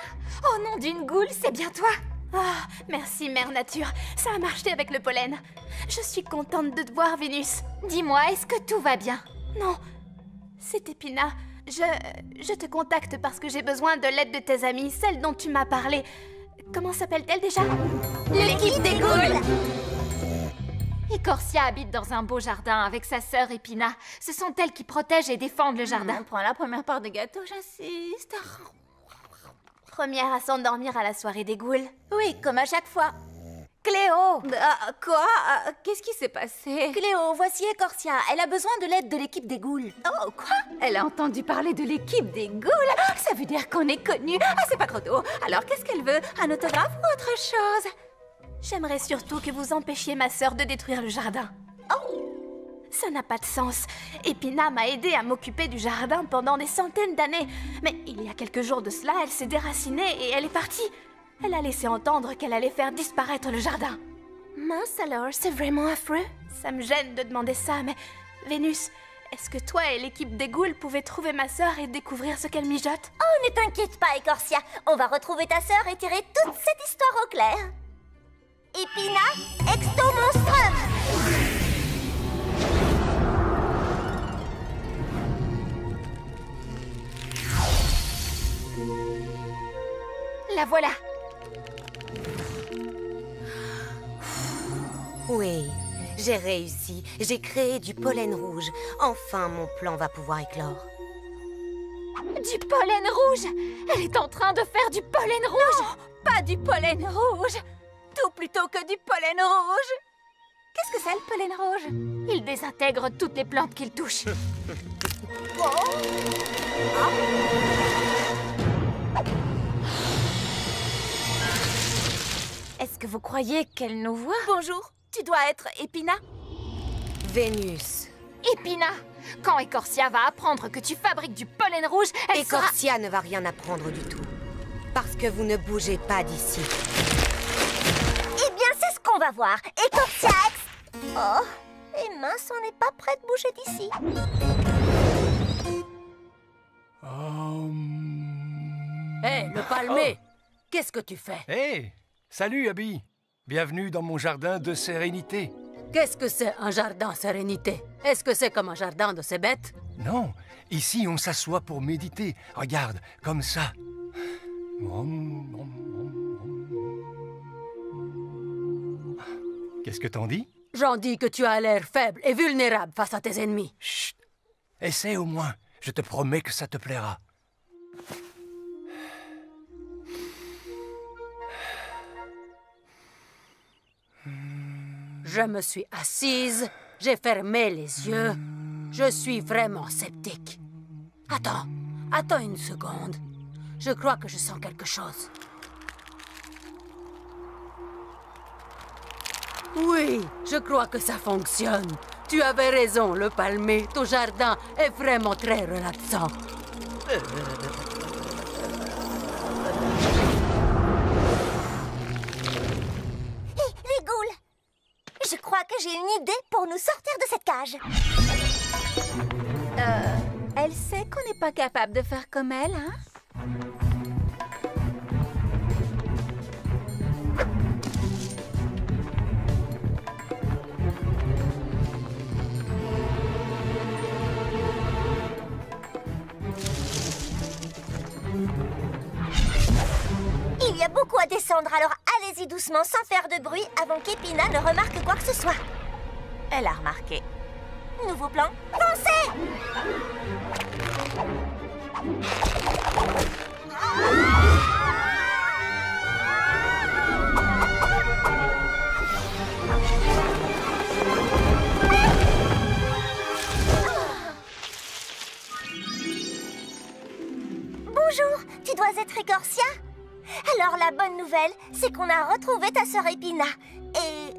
Oh nom d'une goule, c'est bien toi? Ah, merci Mère Nature, ça a marché avec le pollen. Je suis contente de te voir, Vénus. Dis-moi, est-ce que tout va bien? Non, c'est Épina. Je te contacte parce que j'ai besoin de l'aide de tes amies, celle dont tu m'as parlé. Comment s'appelle-t-elle déjà? L'équipe des ghouls! Écorcia habite dans un beau jardin avec sa sœur Épina. Ce sont elles qui protègent et défendent le jardin. Prends la première part de gâteau, j'insiste. Première à s'endormir à la soirée des ghouls. Oui, comme à chaque fois. Cléo! Quoi? Qu'est-ce qui s'est passé? Cléo, voici Écorcia. Elle a besoin de l'aide de l'équipe des ghouls. Oh, quoi? Elle a entendu parler de l'équipe des ghouls? Ça veut dire qu'on est connus. Ah, c'est pas trop tôt. Alors, qu'est-ce qu'elle veut? Un autographe ou autre chose? J'aimerais surtout que vous empêchiez ma sœur de détruire le jardin. Oh! Ça n'a pas de sens. Épina m'a aidé à m'occuper du jardin pendant des centaines d'années. Mais il y a quelques jours de cela, elle s'est déracinée et elle est partie. Elle a laissé entendre qu'elle allait faire disparaître le jardin. Mince alors, c'est vraiment affreux. Ça me gêne de demander ça, mais... Vénus, est-ce que toi et l'équipe des ghouls pouvaient trouver ma sœur et découvrir ce qu'elle mijote? Oh, ne t'inquiète pas, Écorcia. On va retrouver ta sœur et tirer toute cette histoire au clair. Épina, Exto-Monstrum! La voilà. Oui, j'ai réussi. J'ai créé du pollen rouge. Enfin, mon plan va pouvoir éclore. Du pollen rouge! Elle est en train de faire du pollen rouge! Non, pas du pollen rouge! Tout plutôt que du pollen rouge! Qu'est-ce que c'est le pollen rouge? Il désintègre toutes les plantes qu'il touche. Est-ce que vous croyez qu'elle nous voit? Bonjour, tu dois être Épina? Vénus. Épina, quand Écorcia va apprendre que tu fabriques du pollen rouge, elle Écorcia ne va rien apprendre du tout. Parce que vous ne bougez pas d'ici. Eh bien, c'est ce qu'on va voir. Écorcia Oh, et mince, on n'est pas prêt de bouger d'ici. Hé, le palmé! Qu'est-ce que tu fais? Hé! Salut, Abby! Bienvenue dans mon jardin de sérénité. Qu'est-ce que c'est un jardin sérénité? Est-ce que c'est comme un jardin de ces bêtes? Non, ici on s'assoit pour méditer. Regarde, comme ça. Qu'est-ce que t'en dis? J'en dis que tu as l'air faible et vulnérable face à tes ennemis. Chut! Essaie au moins. Je te promets que ça te plaira. Je me suis assise, j'ai fermé les yeux. Je suis vraiment sceptique. Attends une seconde. Je crois que je sens quelque chose. Oui, je crois que ça fonctionne. Tu avais raison, le palmé. Ton jardin est vraiment très relaxant. Les ghouls! Je crois que j'ai une idée pour nous sortir de cette cage. Elle sait qu'on n'est pas capable de faire comme elle, hein? Il y a beaucoup à descendre, alors allez-y doucement sans faire de bruit avant qu'Épina ne remarque quoi que ce soit. Elle a remarqué. Nouveau plan, foncez! Bonjour, tu dois être Écorcia? Alors la bonne nouvelle, c'est qu'on a retrouvé ta sœur Épina. Et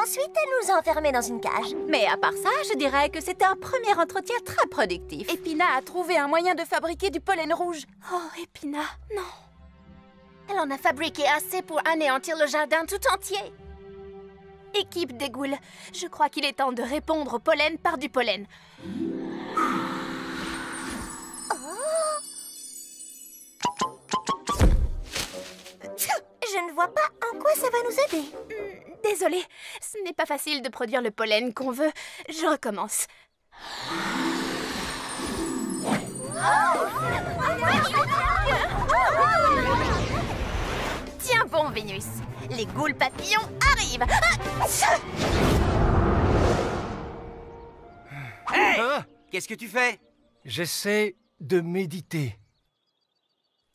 ensuite, elle nous a enfermés dans une cage. Mais à part ça, je dirais que c'était un premier entretien très productif. Épina a trouvé un moyen de fabriquer du pollen rouge. Oh, Épina, non. Elle en a fabriqué assez pour anéantir le jardin tout entier. Équipe des ghouls, je crois qu'il est temps de répondre au pollen par du pollen. Je ne vois pas en quoi ça va nous aider. Désolée, ce n'est pas facile de produire le pollen qu'on veut. Je recommence. Tiens bon, Vénus. Les ghouls papillons arrivent. Hey! Qu'est-ce que tu fais? J'essaie de méditer.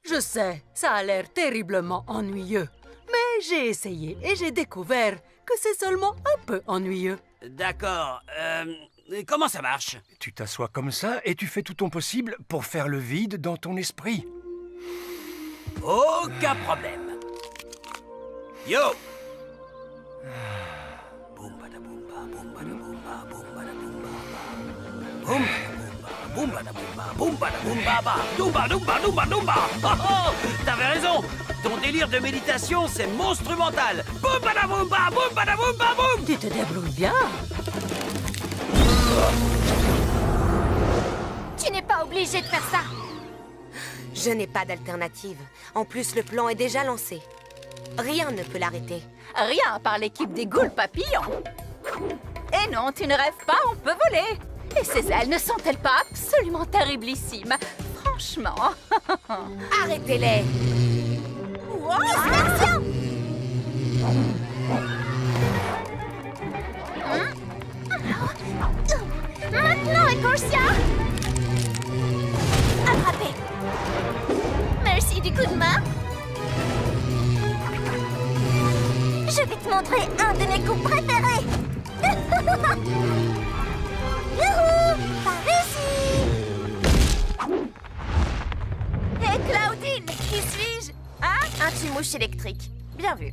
Je sais, ça a l'air terriblement ennuyeux. Mais j'ai essayé et j'ai découvert que c'est seulement un peu ennuyeux. D'accord. Comment ça marche? Tu t'assois comme ça et tu fais tout ton possible pour faire le vide dans ton esprit. Aucun problème. Yo! Boum bada boum ba boum bada T'avais raison. Ton délire de méditation, c'est monstrumental. Boum badaboumba, boum badaboumba, boum. Tu te débrouilles bien. Tu n'es pas obligé de faire ça. Je n'ai pas d'alternative. En plus, le plan est déjà lancé. Rien ne peut l'arrêter. Rien par l'équipe des ghouls papillons. Et non, tu ne rêves pas, on peut voler. Et ces ailes ne sont-elles pas absolument terriblissimes? Franchement. Arrêtez-les. Wow, attention! Maintenant, Ecorsia! Attrapé. Merci du coup de main. Je vais te montrer un de mes coups préférés. Youhou! Par ici! Hé, Claudine, qui suis-je? Hein? Un tue-mouche électrique. Bien vu.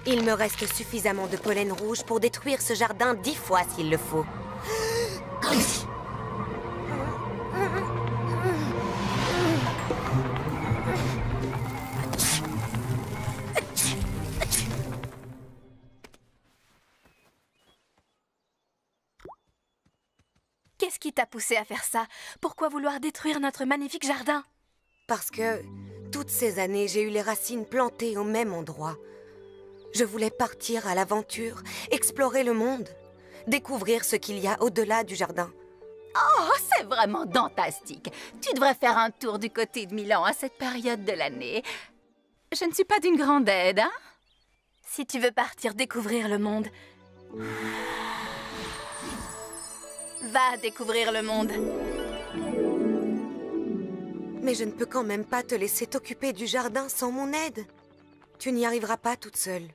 Il me reste suffisamment de pollen rouge pour détruire ce jardin 10 fois s'il le faut. Qu'est-ce qui t'a poussé à faire ça? Pourquoi vouloir détruire notre magnifique jardin? Parce que toutes ces années, j'ai eu les racines plantées au même endroit. Je voulais partir à l'aventure, explorer le monde, découvrir ce qu'il y a au-delà du jardin. Oh, c'est vraiment fantastique. Tu devrais faire un tour du côté de Milan à cette période de l'année. Je ne suis pas d'une grande aide, hein? Si tu veux partir découvrir le monde, va découvrir le monde. Mais je ne peux quand même pas te laisser t'occuper du jardin sans mon aide. Tu n'y arriveras pas toute seule.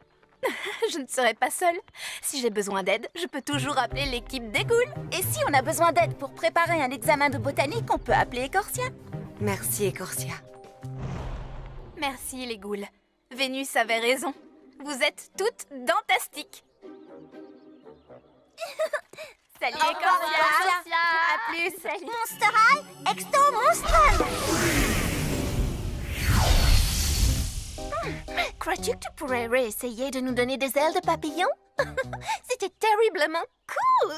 Je ne serai pas seule. Si j'ai besoin d'aide, je peux toujours appeler l'équipe des ghouls. Et si on a besoin d'aide pour préparer un examen de botanique, on peut appeler Ecorsia. Merci, Ecorsia. Merci, les ghouls. Vénus avait raison. Vous êtes toutes fantastiques. Salut, Ecorsia. À plus. Salut. Monster High, Exto Monstral. Crois-tu que tu pourrais réessayer de nous donner des ailes de papillon? C'était terriblement cool.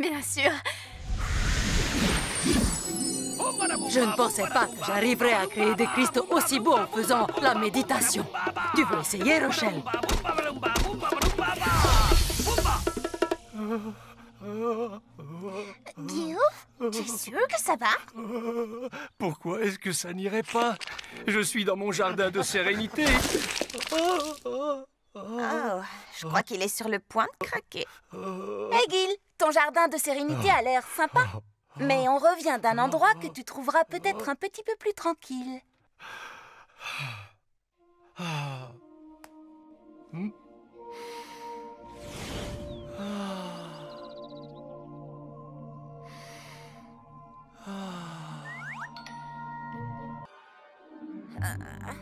Bien sûr. Je ne pensais pas que j'arriverais à créer des cristaux aussi beaux en faisant la méditation. Tu veux essayer, Rochelle? Guillaume, tu es sûr que ça va? Pourquoi est-ce que ça n'irait pas? Je suis dans mon jardin de sérénité. Oh, je crois qu'il est sur le point de craquer. Hey Gil, ton jardin de sérénité a l'air sympa. Mais on revient d'un endroit que tu trouveras peut-être un petit peu plus tranquille.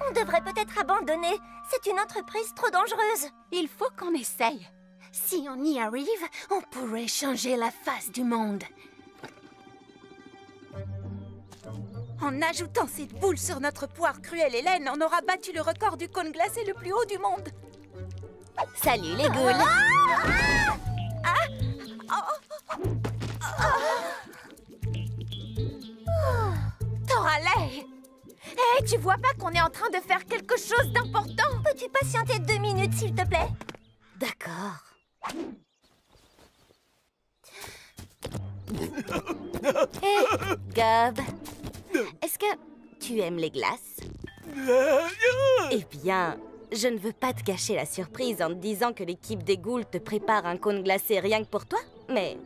On devrait peut-être abandonner. C'est une entreprise trop dangereuse. Il faut qu'on essaye. Si on y arrive, on pourrait changer la face du monde. En ajoutant cette boule sur notre poire cruelle Hélène, on aura battu le record du cône glacé le plus haut du monde. Salut les ghouls. Toralei! Hé, tu vois pas qu'on est en train de faire quelque chose d'important? Peux-tu patienter 2 minutes, s'il te plaît? D'accord. Hé, Gob, est-ce que tu aimes les glaces? Eh bien, je ne veux pas te gâcher la surprise en te disant que l'équipe des ghouls te prépare un cône glacé rien que pour toi, mais...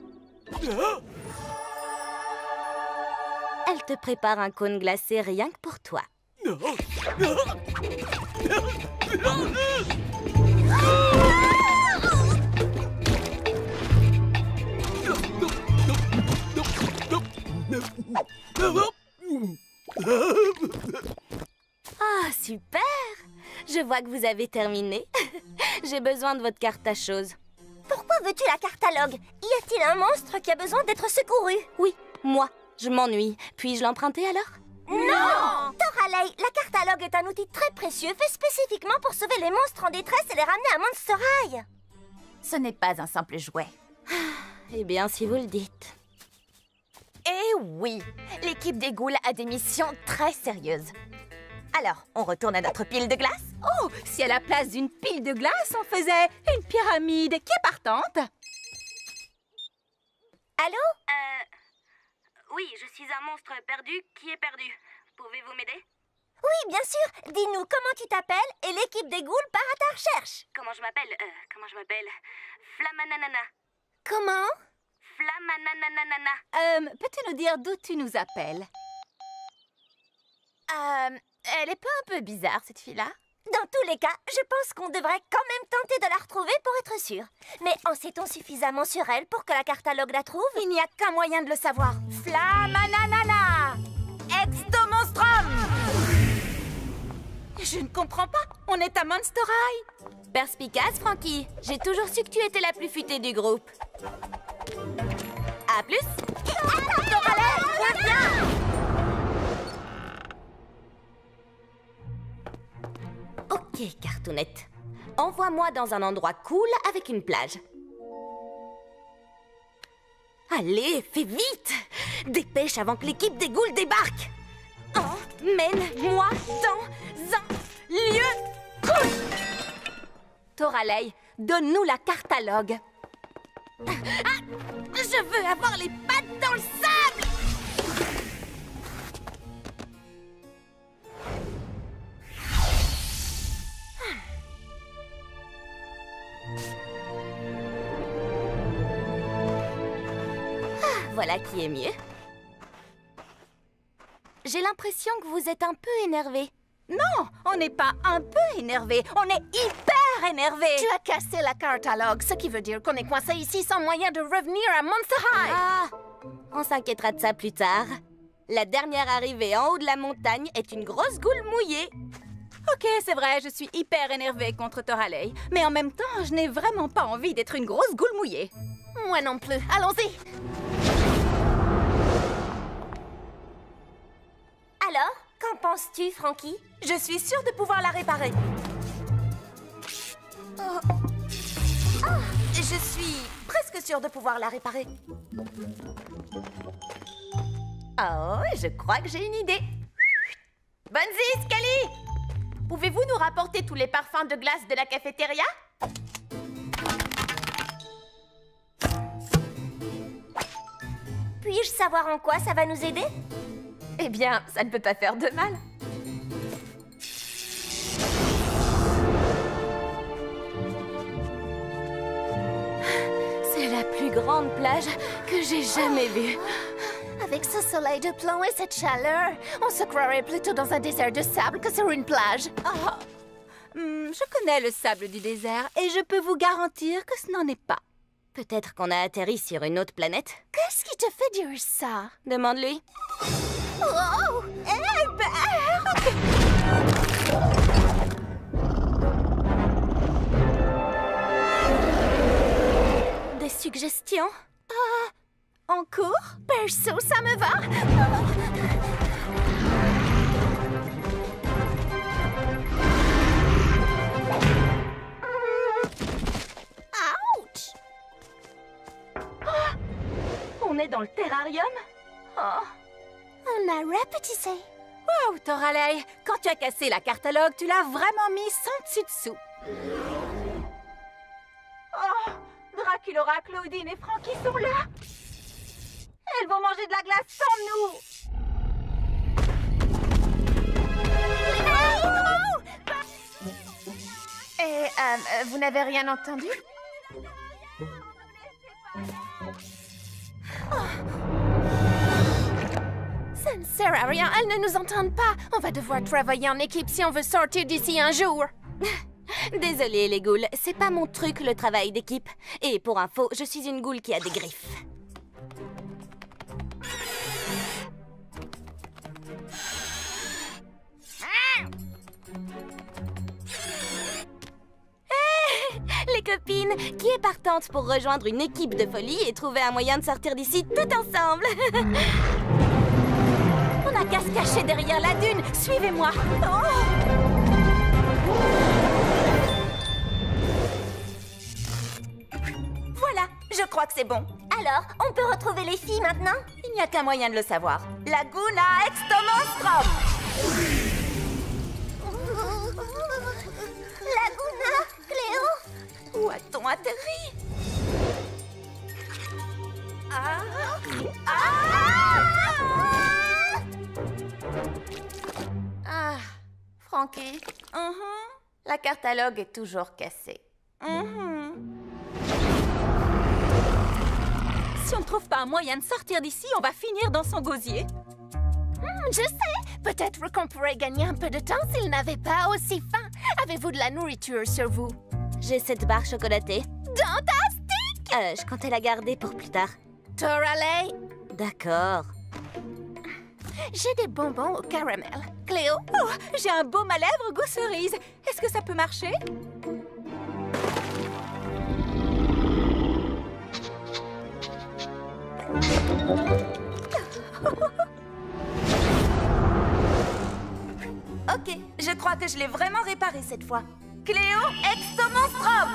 Elle te prépare un cône glacé rien que pour toi. Ah, super! Je vois que vous avez terminé. J'ai besoin de votre carte à choses. Pourquoi veux-tu la catalogue? Y a-t-il un monstre qui a besoin d'être secouru? Oui, moi. Je m'ennuie. Puis-je l'emprunter alors? Non! Toralei, la catalogue est un outil très précieux fait spécifiquement pour sauver les monstres en détresse et les ramener à Monster High. Ce n'est pas un simple jouet. Eh bien, si vous le dites. Eh oui, l'équipe des ghouls a des missions très sérieuses. Alors, on retourne à notre pile de glace? Oh, si à la place d'une pile de glace, on faisait une pyramide. Qui est partante? Allô? Oui, je suis un monstre perdu qui est perdu. Pouvez-vous m'aider? Oui, bien sûr. Dis-nous comment tu t'appelles et l'équipe des ghouls part à ta recherche. Comment je m'appelle? Flamananana. Comment? Flamananana. Peux-tu nous dire d'où tu nous appelles? Elle est pas un peu bizarre, cette fille-là? Dans tous les cas, je pense qu'on devrait quand même tenter de la retrouver pour être sûr. Mais en sait-on suffisamment sur elle pour que la catalogue la trouve? Il n'y a qu'un moyen de le savoir. Flamananana! Extomonstrum! Je ne comprends pas. On est à Monster High. Perspicace, Frankie. J'ai toujours su que tu étais la plus futée du groupe. À plus. Toralei, reviens! Ok, Cartoonette. Envoie-moi dans un endroit cool avec une plage. Allez, fais vite! Dépêche avant que l'équipe des ghouls débarque! Emmène-moi dans un lieu cool! Toralei, donne-nous la catalogue. Je veux avoir les pattes dans le sable! Voilà qui est mieux. J'ai l'impression que vous êtes un peu énervé. Non, on n'est pas un peu énervé, on est hyper énervé. Tu as cassé la catalogue, ce qui veut dire qu'on est coincé ici sans moyen de revenir à Monster High. Ah, on s'inquiétera de ça plus tard. La dernière arrivée en haut de la montagne est une grosse goule mouillée. Ok, c'est vrai, je suis hyper énervée contre Toralei. Mais en même temps, je n'ai vraiment pas envie d'être une grosse goule mouillée. Moi non plus. Allons-y. Alors, qu'en penses-tu, Frankie? Je suis sûre de pouvoir la réparer. Je suis presque sûre de pouvoir la réparer. Oh, je crois que j'ai une idée. Bunzy, Scully! Pouvez-vous nous rapporter tous les parfums de glace de la cafétéria? Puis-je savoir en quoi ça va nous aider? Eh bien, ça ne peut pas faire de mal. C'est la plus grande plage que j'ai jamais vue. Avec ce soleil de plomb et cette chaleur, on se croirait plutôt dans un désert de sable que sur une plage. Je connais le sable du désert et je peux vous garantir que ce n'en est pas. Peut-être qu'on a atterri sur une autre planète. Qu'est-ce qui te fait dire ça? Demande-lui. Oh! Des suggestions? En cours? Perso, ça me va! Ouch! On est dans le terrarium? On a rapetissé. Wow, Toralei, quand tu as cassé la catalogue, tu l'as vraiment mis sans dessus-dessous. Oh, Draculaura, Claudine et Frankie sont là. Elles vont manger de la glace sans nous. Et vous n'avez rien entendu? Ça ne sert à rien, elles ne nous entendent pas. On va devoir travailler en équipe si on veut sortir d'ici un jour. Désolée, les ghouls, c'est pas mon truc le travail d'équipe. Et pour info, je suis une ghoul qui a des griffes. copines. Qui est partante pour rejoindre une équipe de folie et trouver un moyen de sortir d'ici tout ensemble? On n'a qu'à se cacher derrière la dune. Suivez-moi. Voilà, je crois que c'est bon. Alors, on peut retrouver les filles maintenant? Il n'y a qu'un moyen de le savoir. Laguna Extomonstrum! Laguna, Cléo? Où a-t-on atterri? Ah, Frankie. La cartalogue est toujours cassée. Si on ne trouve pas un moyen de sortir d'ici, on va finir dans son gosier. Je sais. Peut-être qu'on pourrait gagner un peu de temps s'il n'avait pas aussi faim. Avez-vous de la nourriture sur vous? J'ai cette barre chocolatée. Fantastique! Je comptais la garder pour plus tard. Toralei? D'accord. J'ai des bonbons au caramel. Cléo? Oh, j'ai un baume à lèvres goût cerise. Est-ce que ça peut marcher? Ok, je crois que je l'ai vraiment réparé cette fois. Cléo Extomonstrum!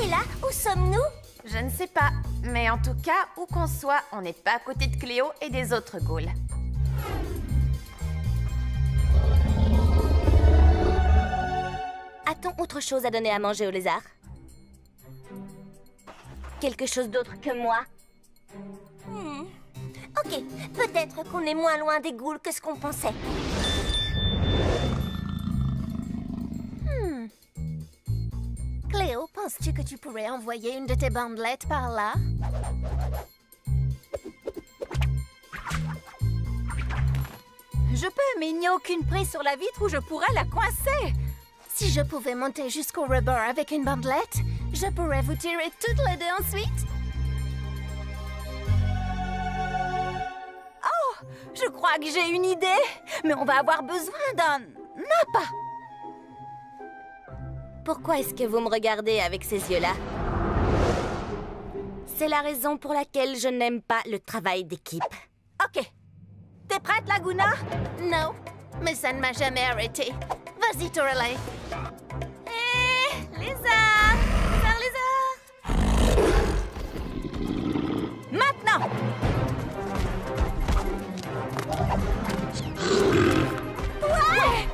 Et là, où sommes-nous? Je ne sais pas, mais en tout cas, où qu'on soit, on n'est pas à côté de Cléo et des autres ghouls. A-t-on autre chose à donner à manger aux lézards? Quelque chose d'autre que moi? Ok, peut-être qu'on est moins loin des ghouls que ce qu'on pensait. Cléo, penses-tu que tu pourrais envoyer une de tes bandelettes par là? Je peux, mais il n'y a aucune prise sur la vitre où je pourrais la coincer. Si je pouvais monter jusqu'au rebord avec une bandelette, je pourrais vous tirer toutes les deux ensuite. Oh, je crois que j'ai une idée. Mais on va avoir besoin d'un appât. Pourquoi est-ce que vous me regardez avec ces yeux-là? C'est la raison pour laquelle je n'aime pas le travail d'équipe. Ok. T'es prête, Laguna? Non, mais ça ne m'a jamais arrêté. Vas-y, Toralei. Hé, lézard! Lézard! Maintenant! Ouais!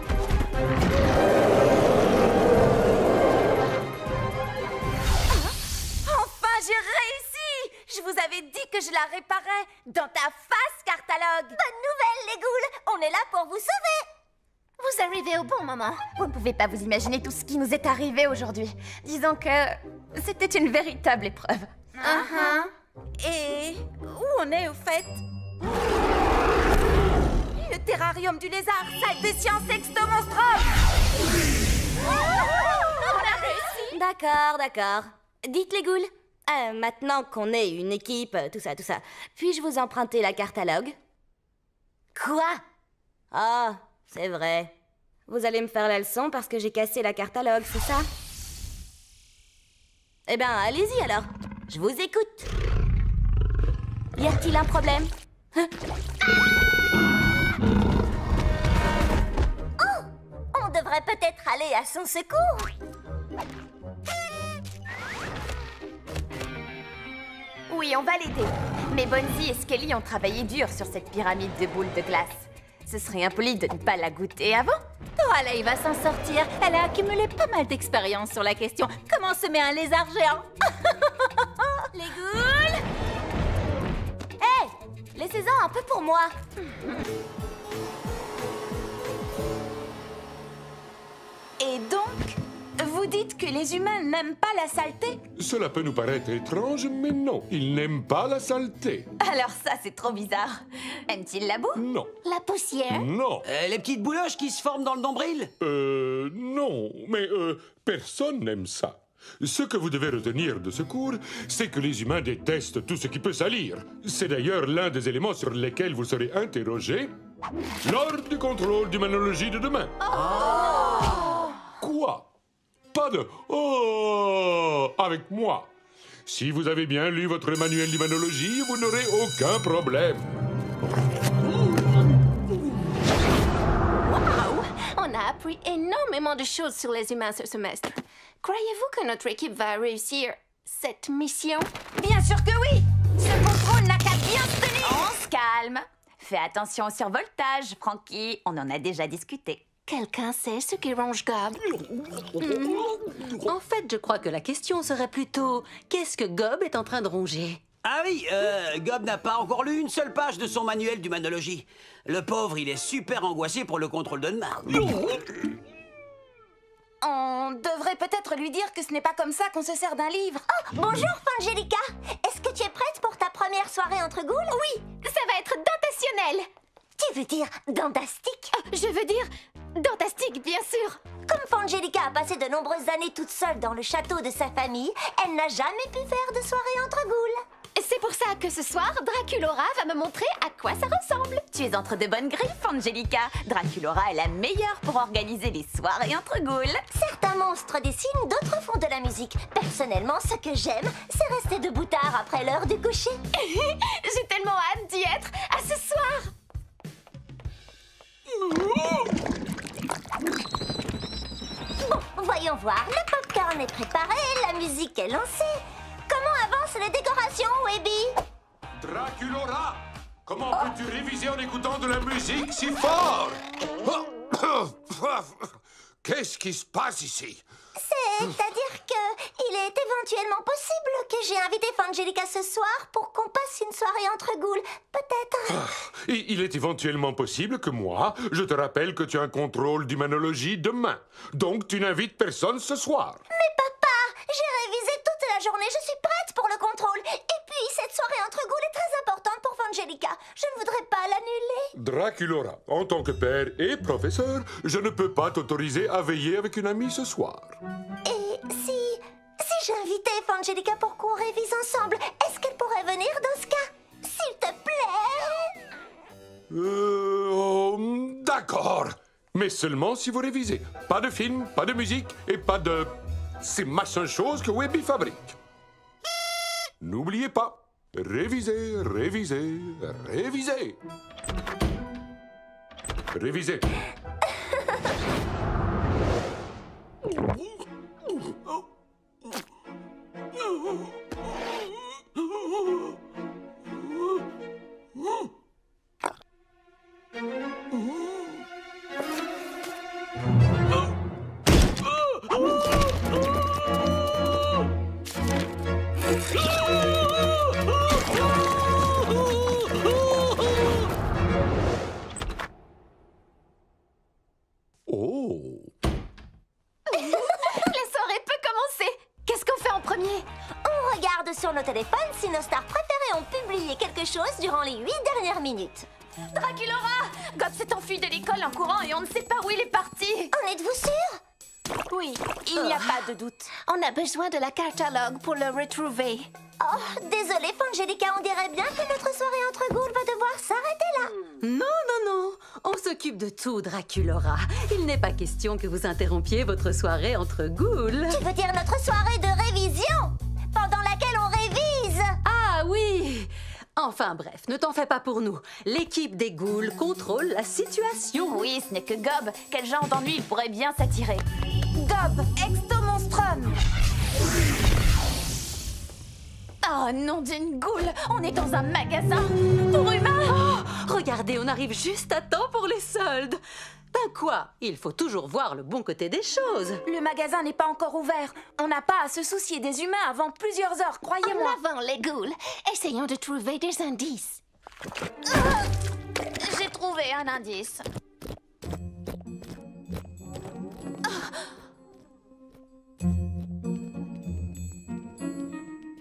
Enfin, j'ai réussi! Je vous avais dit que je la réparais. Dans ta face, Cartalogue! Bonne nouvelle, les ghouls! On est là pour vous sauver! Vous arrivez au bon moment. Vous ne pouvez pas vous imaginer tout ce qui nous est arrivé aujourd'hui. Disons que c'était une véritable épreuve. Et où on est, au fait? Le terrarium du lézard, salle des sciences Extomonstrum! On a réussi! D'accord. Dites les ghouls, maintenant qu'on est une équipe, tout ça, puis-je vous emprunter la cartalogue? Quoi? Ah, c'est vrai. Vous allez me faire la leçon parce que j'ai cassé la cartalogue, c'est ça? Eh bien, allez-y alors. Je vous écoute. Y a-t-il un problème? Oh! On devrait peut-être aller à son secours! Oui, on va l'aider. Mais Bonzi et Skelly ont travaillé dur sur cette pyramide de boules de glace. Ce serait impoli de ne pas la goûter avant. Toralei va s'en sortir. Elle a accumulé pas mal d'expérience sur la question. Comment se met un lézard géant? Les ghouls! Hé! Laissez-en un peu pour moi! Et donc, vous dites que les humains n'aiment pas la saleté? Cela peut nous paraître étrange, mais non, ils n'aiment pas la saleté. Alors ça, c'est trop bizarre. Aiment-ils la boue? Non. La poussière? Non. Les petites bouloches qui se forment dans le nombril? Non, mais personne n'aime ça. Ce que vous devez retenir de ce cours, c'est que les humains détestent tout ce qui peut salir. C'est d'ailleurs l'un des éléments sur lesquels vous serez interrogé lors du contrôle d'humanologie de demain. Quoi? pas de « oh » avec moi. Si vous avez bien lu votre manuel d'humanologie, vous n'aurez aucun problème. Waouh! On a appris énormément de choses sur les humains ce semestre. Croyez-vous que notre équipe va réussir cette mission? Bien sûr que oui! Ce contrôle n'a qu'à bien se tenir! On se calme. Fais attention au survoltage, Frankie. On en a déjà discuté. Quelqu'un sait ce qui ronge Gob? En fait, je crois que la question serait plutôt qu'est-ce que Gob est en train de ronger? Ah oui, Gob n'a pas encore lu une seule page de son manuel d'humanologie. Le pauvre, il est super angoissé pour le contrôle de demain. On devrait peut-être lui dire que ce n'est pas comme ça qu'on se sert d'un livre. Oh, bonjour, Fangelica. Est-ce que tu es prête pour ta première soirée entre ghouls? Oui, ça va être dentationnel. Tu veux dire dandastique? Je veux dire dentastique, bien sûr. Comme Fangelica a passé de nombreuses années toute seule dans le château de sa famille, elle n'a jamais pu faire de soirée entre ghouls. C'est pour ça que ce soir, Draculora va me montrer à quoi ça ressemble. Tu es entre de bonnes griffes, Angelica. Draculora est la meilleure pour organiser les soirées entre ghouls. Certains monstres dessinent, d'autres font de la musique. Personnellement, ce que j'aime, c'est rester debout tard après l'heure du coucher. J'ai tellement hâte d'y être. À ce soir. Bon, voyons voir. Le popcorn est préparé, la musique est lancée. Comment avancent les décorations, Webby? Draculora, comment peux-tu réviser en écoutant de la musique si fort? Qu'est-ce qui se passe ici? C'est-à-dire que il est éventuellement possible que j'ai invité Fangelica ce soir pour qu'on passe une soirée entre ghouls, peut-être. Il est éventuellement possible que moi, je te rappelle que tu as un contrôle d'humanologie demain. Donc tu n'invites personne ce soir. Mais papa, j'ai révisé toute la journée, je suis prête pour le contrôle. Et puis, cette soirée entre ghouls est très importante pour Fangelica. Je ne voudrais pas l'annuler. Draculora, en tant que père et professeur, je ne peux pas t'autoriser à veiller avec une amie ce soir. Et si j'invitais Fangelica pour qu'on révise ensemble, est-ce qu'elle pourrait venir dans ce cas? S'il te plaît. D'accord. Mais seulement si vous révisez. Pas de film, pas de musique et pas de... ces machins choses que Webby fabrique. N'oubliez pas, révisez, révisez, révisez. Révisez. Sur nos téléphones si nos stars préférées ont publié quelque chose durant les 8 dernières minutes. Draculora! Gob s'est enfui de l'école en courant et on ne sait pas où il est parti. En êtes-vous sûr? Oui, il n'y a pas de doute. On a besoin de la catalogue pour le retrouver. Oh, désolée, Fangelica, on dirait bien que notre soirée entre ghouls va devoir s'arrêter là. Non, non, non. On s'occupe de tout, Draculora. Il n'est pas question que vous interrompiez votre soirée entre ghouls. Tu veux dire notre soirée de révision? Pendant laquelle on révise. Ah oui. Enfin bref, ne t'en fais pas pour nous. L'équipe des ghouls contrôle la situation. Oui, ce n'est que Gob. Quel genre d'ennui il pourrait bien s'attirer? Gob, exto-monstrum. Oh, nom d'une goule! On est dans un magasin pour humains! Oh, regardez, on arrive juste à temps pour les soldes. Ben quoi? Il faut toujours voir le bon côté des choses. Le magasin n'est pas encore ouvert. On n'a pas à se soucier des humains avant plusieurs heures, croyez-moi. En avant, les ghouls. Essayons de trouver des indices. J'ai trouvé un indice.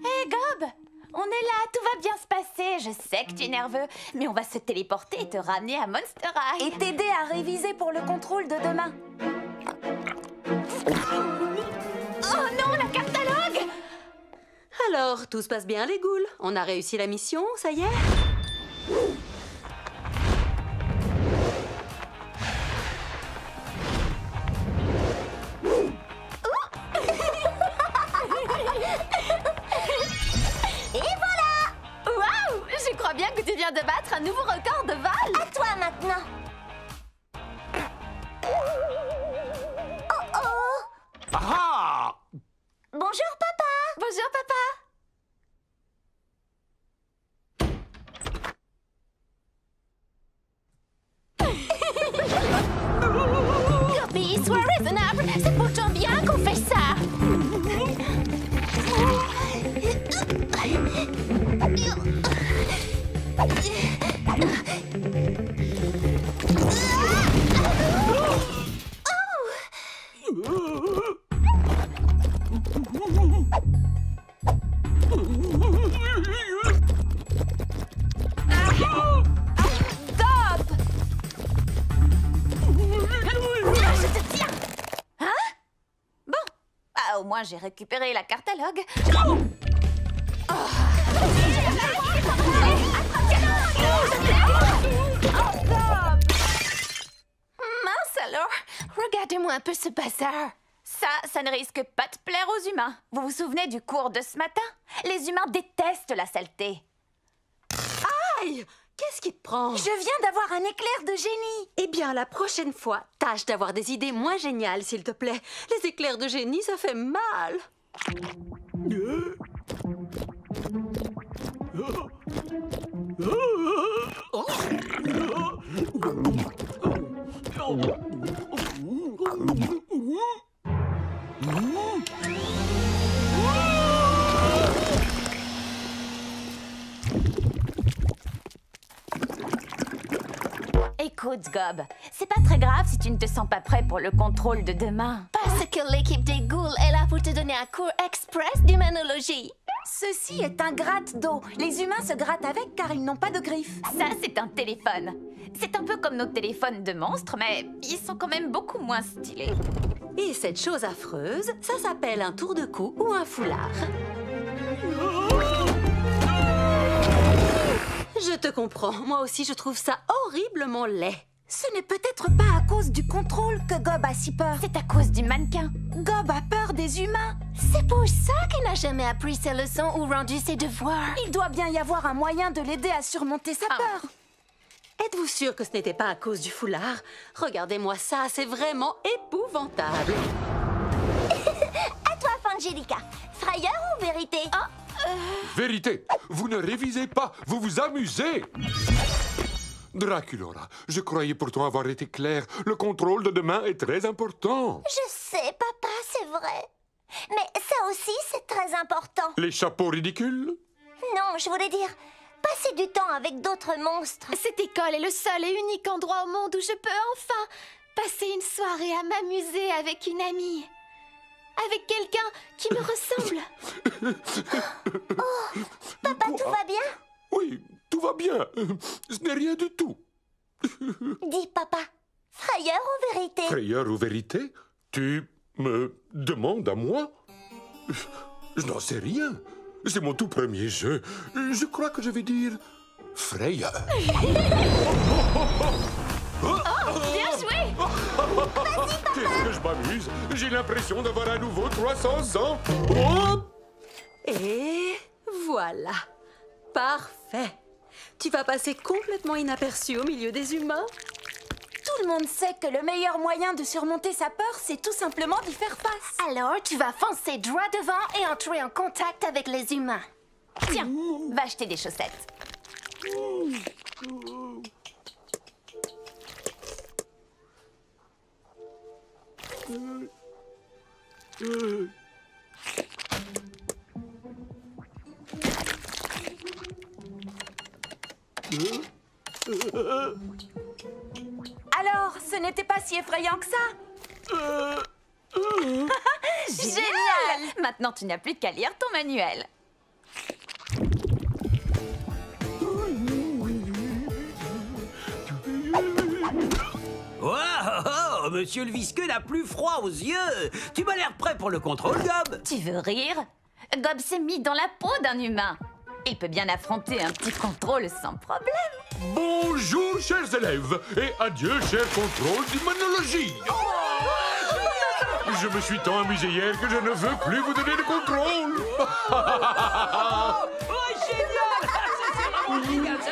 Hé, Gob! On est là, tout va bien se passer. Je sais que tu es nerveux, mais on va se téléporter et te ramener à Monster High. Et t'aider à réviser pour le contrôle de demain. Oh non, la catalogue! Alors, tout se passe bien, les ghouls? On a réussi la mission, ça y est? de battre un nouveau record de vol. À toi maintenant. Oh oh. Ah! Bonjour papa. Bonjour papa. Gobi, sois raisonnable. C'est pour ton bien qu'on fait ça. Au moins, j'ai récupéré la cartalogue. Mince alors. Regardez-moi un peu ce bazar. Ça ne risque pas de plaire aux humains. Vous vous souvenez du cours de ce matin? Les humains détestent la saleté. Aïe! Qu'est-ce qui te prend? Je viens d'avoir un éclair de génie. Eh bien, la prochaine fois, tâche d'avoir des idées moins géniales, s'il te plaît. Les éclairs de génie, ça fait mal. Écoute, Gob, c'est pas très grave si tu ne te sens pas prêt pour le contrôle de demain. Parce que l'équipe des ghouls est là pour te donner un cours express d'humanologie. Ceci est un gratte d'eau. Les humains se grattent avec car ils n'ont pas de griffes. Ça, c'est un téléphone. C'est un peu comme nos téléphones de monstres, mais ils sont quand même beaucoup moins stylés. Et cette chose affreuse, ça s'appelle un tour de cou ou un foulard. Je te comprends. Moi aussi, je trouve ça horriblement laid. Ce n'est peut-être pas à cause du contrôle que Gob a si peur. C'est à cause du mannequin. Gob a peur des humains. C'est pour ça qu'il n'a jamais appris ses leçons ou rendu ses devoirs. Il doit bien y avoir un moyen de l'aider à surmonter sa peur. Êtes-vous sûr que ce n'était pas à cause du foulard? Regardez-moi ça, c'est vraiment épouvantable. À toi, Fangelica. Frayeur ou vérité? Vérité, vous ne révisez pas, vous vous amusez. Draculaura, je croyais pourtant avoir été clair. Le contrôle de demain est très important. Je sais, papa, c'est vrai. Mais ça aussi, c'est très important. Les chapeaux ridicules? Non, je voulais dire, passer du temps avec d'autres monstres. Cette école est le seul et unique endroit au monde où je peux enfin passer une soirée à m'amuser avec une amie. Avec quelqu'un qui me ressemble. Oh, papa, tout va bien? Oui, tout va bien. Ce n'est rien du tout. Dis, papa, frayeur ou vérité? Frayeur ou vérité? Tu me demandes à moi? Je n'en sais rien. C'est mon tout premier jeu. Je crois que je vais dire frayeur. Bien joué! Qu'est-ce que je m'amuse! J'ai l'impression d'avoir à nouveau 300 ans! Oh! Et voilà. Parfait. Tu vas passer complètement inaperçu au milieu des humains. Tout le monde sait que le meilleur moyen de surmonter sa peur, c'est tout simplement d'y faire face. Alors, tu vas foncer droit devant et entrer en contact avec les humains. Tiens, va acheter des chaussettes. Alors, ce n'était pas si effrayant que ça? Génial! Maintenant, tu n'as plus qu'à lire ton manuel. Oh, monsieur le visqueux n'a plus froid aux yeux. Tu m'as l'air prêt pour le contrôle, Gob. Tu veux rire? Gob s'est mis dans la peau d'un humain. Il peut bien affronter un petit contrôle sans problème. Bonjour, chers élèves, et adieu, cher contrôle d'humanologie. Je me suis tant amusé hier que je ne veux plus vous donner de contrôle. Oh, génial! C'est génial, ça!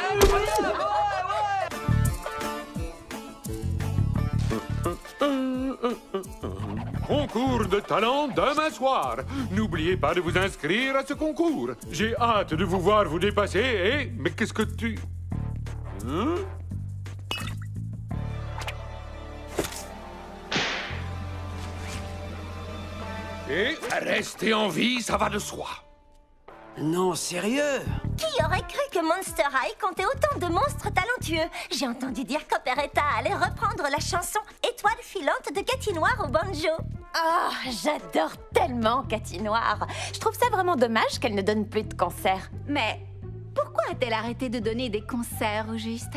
concours de talent demain soir. N'oubliez pas de vous inscrire à ce concours. J'ai hâte de vous voir vous dépasser et... Mais qu'est-ce que tu... Hein? Et rester en vie, ça va de soi. Non, sérieux? Qui aurait cru que Monster High comptait autant de monstres talentueux? J'ai entendu dire qu'Operetta allait reprendre la chanson Étoile filante de Cathy Noir au banjo. Oh, j'adore tellement Cathy Noir. Je trouve ça vraiment dommage qu'elle ne donne plus de concerts. Mais pourquoi a-t-elle arrêté de donner des concerts au juste?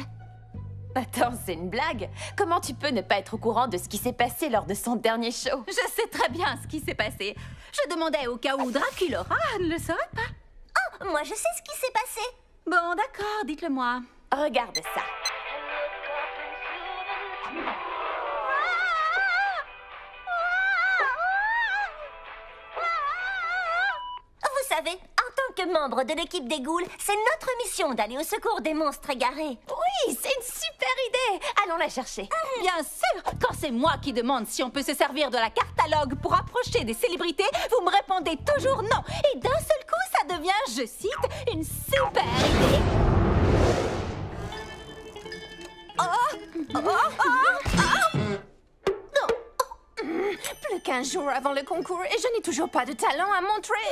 Attends, c'est une blague. Comment tu peux ne pas être au courant de ce qui s'est passé lors de son dernier show? Je sais très bien ce qui s'est passé. Je demandais au cas où Draculaura ne le saurait pas. Oh, moi je sais ce qui s'est passé. Bon, d'accord, dites-le-moi. Regarde ça. Vous savez, en tant que membre de l'équipe des ghouls, c'est notre mission d'aller au secours des monstres égarés. Oui, c'est une super idée. Allons la chercher. Bien sûr, quand c'est moi qui demande si on peut se servir de la catalogue pour approcher des célébrités, vous me répondez toujours non. Et d'un seul coup, ça devient, je cite, une super idée. Plus qu'1 jour avant le concours et je n'ai toujours pas de talent à montrer.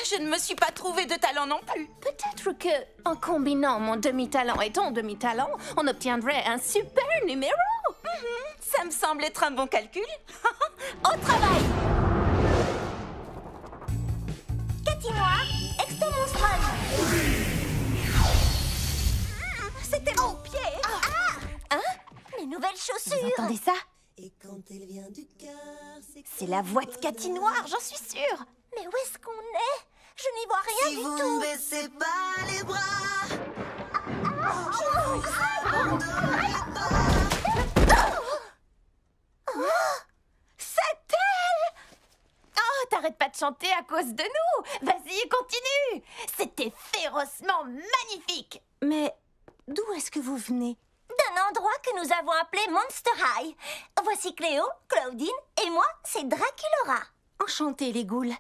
Je ne me suis pas trouvé de talent non plus. Peut-être que, en combinant mon demi-talent et ton demi-talent, on obtiendrait un super numéro. Ça me semble être un bon calcul. Au travail! Cathy Noir, Extomonstrum. C'était mon pied. Hein? Mes nouvelles chaussures. Vous entendez ça? Et quand elle vient du cœur, c'est la voix de Cathy Noir, j'en suis sûre. Mais où est-ce qu'on est? Je n'y vois rien du tout. Si vous ne baissez pas les bras, C'est elle! Oh, t'arrêtes pas de chanter à cause de nous. Vas-y, continue. C'était férocement magnifique. Mais d'où est-ce que vous venez? D'un endroit que nous avons appelé Monster High. Voici Cléo, Claudine et moi, c'est Draculaura. Enchantée, les ghouls.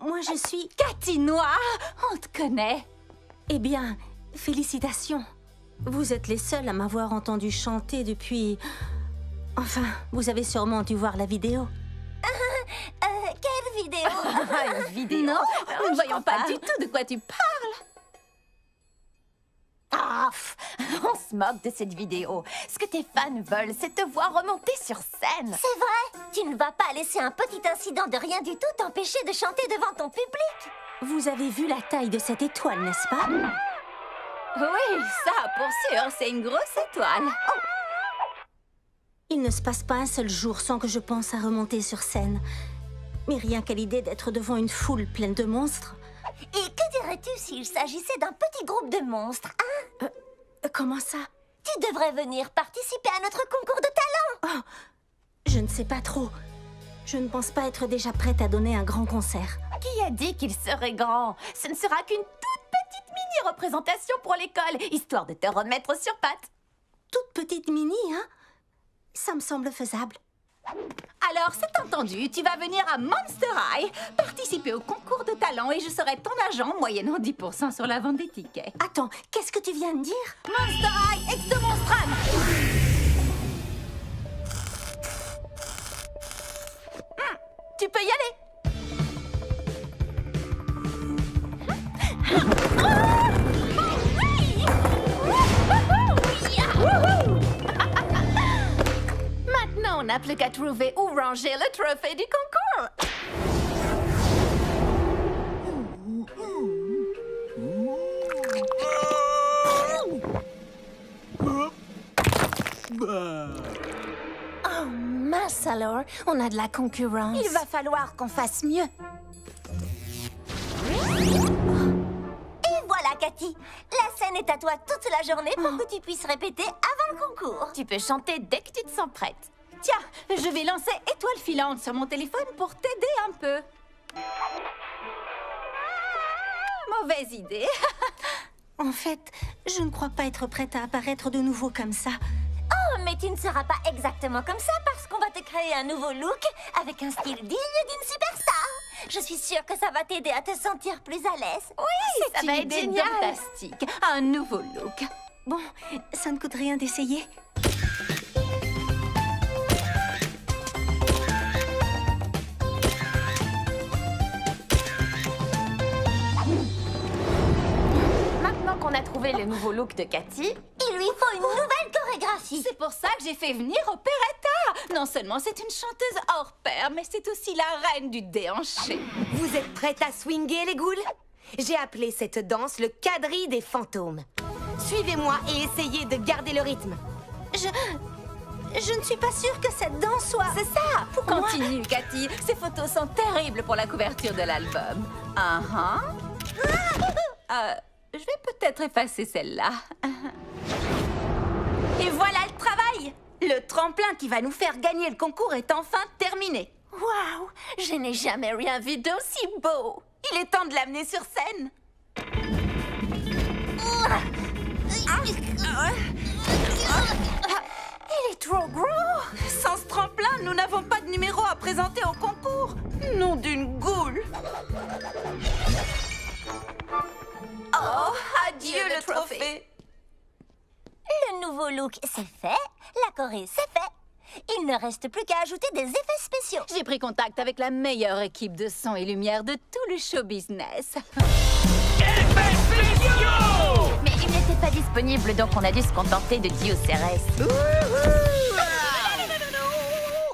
Moi, je suis... Cathy Noir, on te connaît. Eh bien, félicitations. Vous êtes les seuls à m'avoir entendu chanter depuis... Enfin, vous avez sûrement dû voir la vidéo. Quelle vidéo? Une vidéo? Non, nous ne voyons pas du tout de quoi tu parles. Ah, on se moque de cette vidéo. Ce que tes fans veulent, c'est te voir remonter sur scène. C'est vrai. Tu ne vas pas laisser un petit incident de rien du tout t'empêcher de chanter devant ton public. Vous avez vu la taille de cette étoile, n'est-ce pas? Oui, ça, pour sûr, c'est une grosse étoile. Il ne se passe pas un seul jour sans que je pense à remonter sur scène. Mais rien qu'à l'idée d'être devant une foule pleine de monstres... Et que dirais-tu s'il s'agissait d'un petit groupe de monstres, hein? Comment ça? Tu devrais venir participer à notre concours de talent. Oh, je ne sais pas trop. Je ne pense pas être déjà prête à donner un grand concert. Qui a dit qu'il serait grand? Ce ne sera qu'une toute petite mini-représentation pour l'école, histoire de te remettre sur pattes. Toute petite mini, hein? Ça me semble faisable. Alors, c'est entendu, tu vas venir à Monster High, participer au concours de talent et je serai ton agent moyennant 10% sur la vente des tickets. Attends, qu'est-ce que tu viens de dire? Monster High, Extomonstrum! Tu peux y aller. Maintenant, on n'a plus qu'à trouver où ranger le trophée du concours. Oh, mince alors, on a de la concurrence. Il va falloir qu'on fasse mieux. Et voilà, Cathy. La scène est à toi toute la journée pour que tu puisses répéter avant le concours. Tu peux chanter dès que tu te sens prête. Tiens, je vais lancer Étoile filante sur mon téléphone pour t'aider un peu. Mauvaise idée. En fait, je ne crois pas être prête à apparaître de nouveau comme ça. Oh, mais tu ne seras pas exactement comme ça parce qu'on va te créer un nouveau look avec un style digne d'une superstar. Je suis sûre que ça va t'aider à te sentir plus à l'aise. Oui, ça va être idée génial. Fantastique. Un nouveau look. Bon, ça ne coûte rien d'essayer. Maintenant qu'on a trouvé le nouveau look de Cathy, il lui faut une nouvelle chorégraphie. C'est pour ça que j'ai fait venir Operetta. Non seulement c'est une chanteuse hors pair, mais c'est aussi la reine du déhanché. Vous êtes prêtes à swinger, les ghouls? J'ai appelé cette danse le quadrille des fantômes. Suivez-moi et essayez de garder le rythme. Je ne suis pas sûre que cette danse soit... C'est ça. Continue, Cathy. Ces photos sont terribles pour la couverture de l'album. Je vais peut-être effacer celle-là. Et voilà le travail! Le tremplin qui va nous faire gagner le concours est enfin terminé. Waouh! Je n'ai jamais rien vu d'aussi beau. Il est temps de l'amener sur scène. Il est trop gros! Sans ce tremplin, nous n'avons pas de numéro à présenter au concours. Nom d'une goule! Oh, adieu le trophée! Le nouveau look, c'est fait. La Corée, c'est fait. Il ne reste plus qu'à ajouter des effets spéciaux. J'ai pris contact avec la meilleure équipe de son et lumière de tout le show business. Effets spéciaux! Mais il n'était pas disponible, donc on a dû se contenter de Dio Ceres.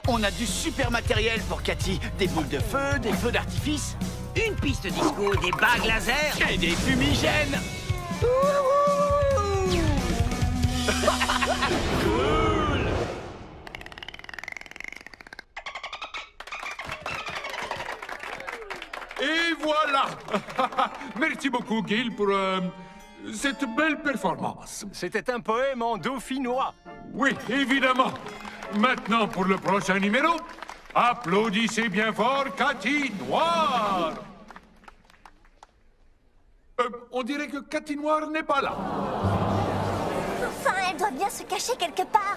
On a du super matériel pour Cathy. Des boules de feu, des feux d'artifice. Une piste disco, des bagues laser. Et des fumigènes. Cool. Et voilà. Merci beaucoup, Gil, pour cette belle performance. C'était un poème en dauphinois. Oui, évidemment. Maintenant, pour le prochain numéro, applaudissez bien fort Cathy Noir. On dirait que Cathy Noir n'est pas là. Enfin, elle doit bien se cacher quelque part.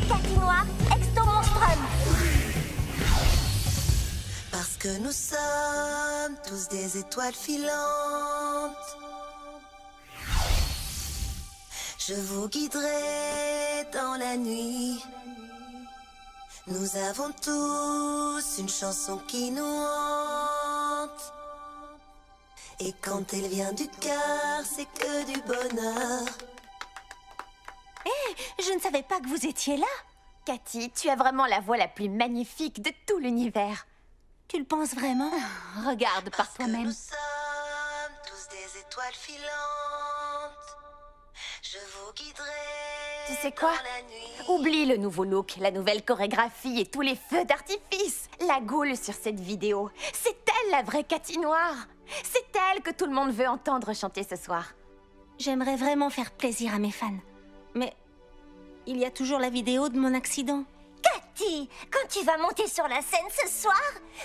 Cathy Noir, Exto Monstrum. Parce que nous sommes tous des étoiles filantes. Je vous guiderai dans la nuit. Nous avons tous une chanson qui nous hante. Et quand elle vient du cœur, c'est que du bonheur. Je ne savais pas que vous étiez là. Cathy, tu as vraiment la voix la plus magnifique de tout l'univers. Tu le penses vraiment? Regarde par toi-même. Nous sommes tous des étoiles filantes. Je vous guiderai. Tu sais quoi? Oublie le nouveau look, la nouvelle chorégraphie et tous les feux d'artifice. La goule sur cette vidéo, c'est elle la vraie Cathy Noire. C'est elle que tout le monde veut entendre chanter ce soir. J'aimerais vraiment faire plaisir à mes fans. Mais il y a toujours la vidéo de mon accident. Cathy, quand tu vas monter sur la scène ce soir,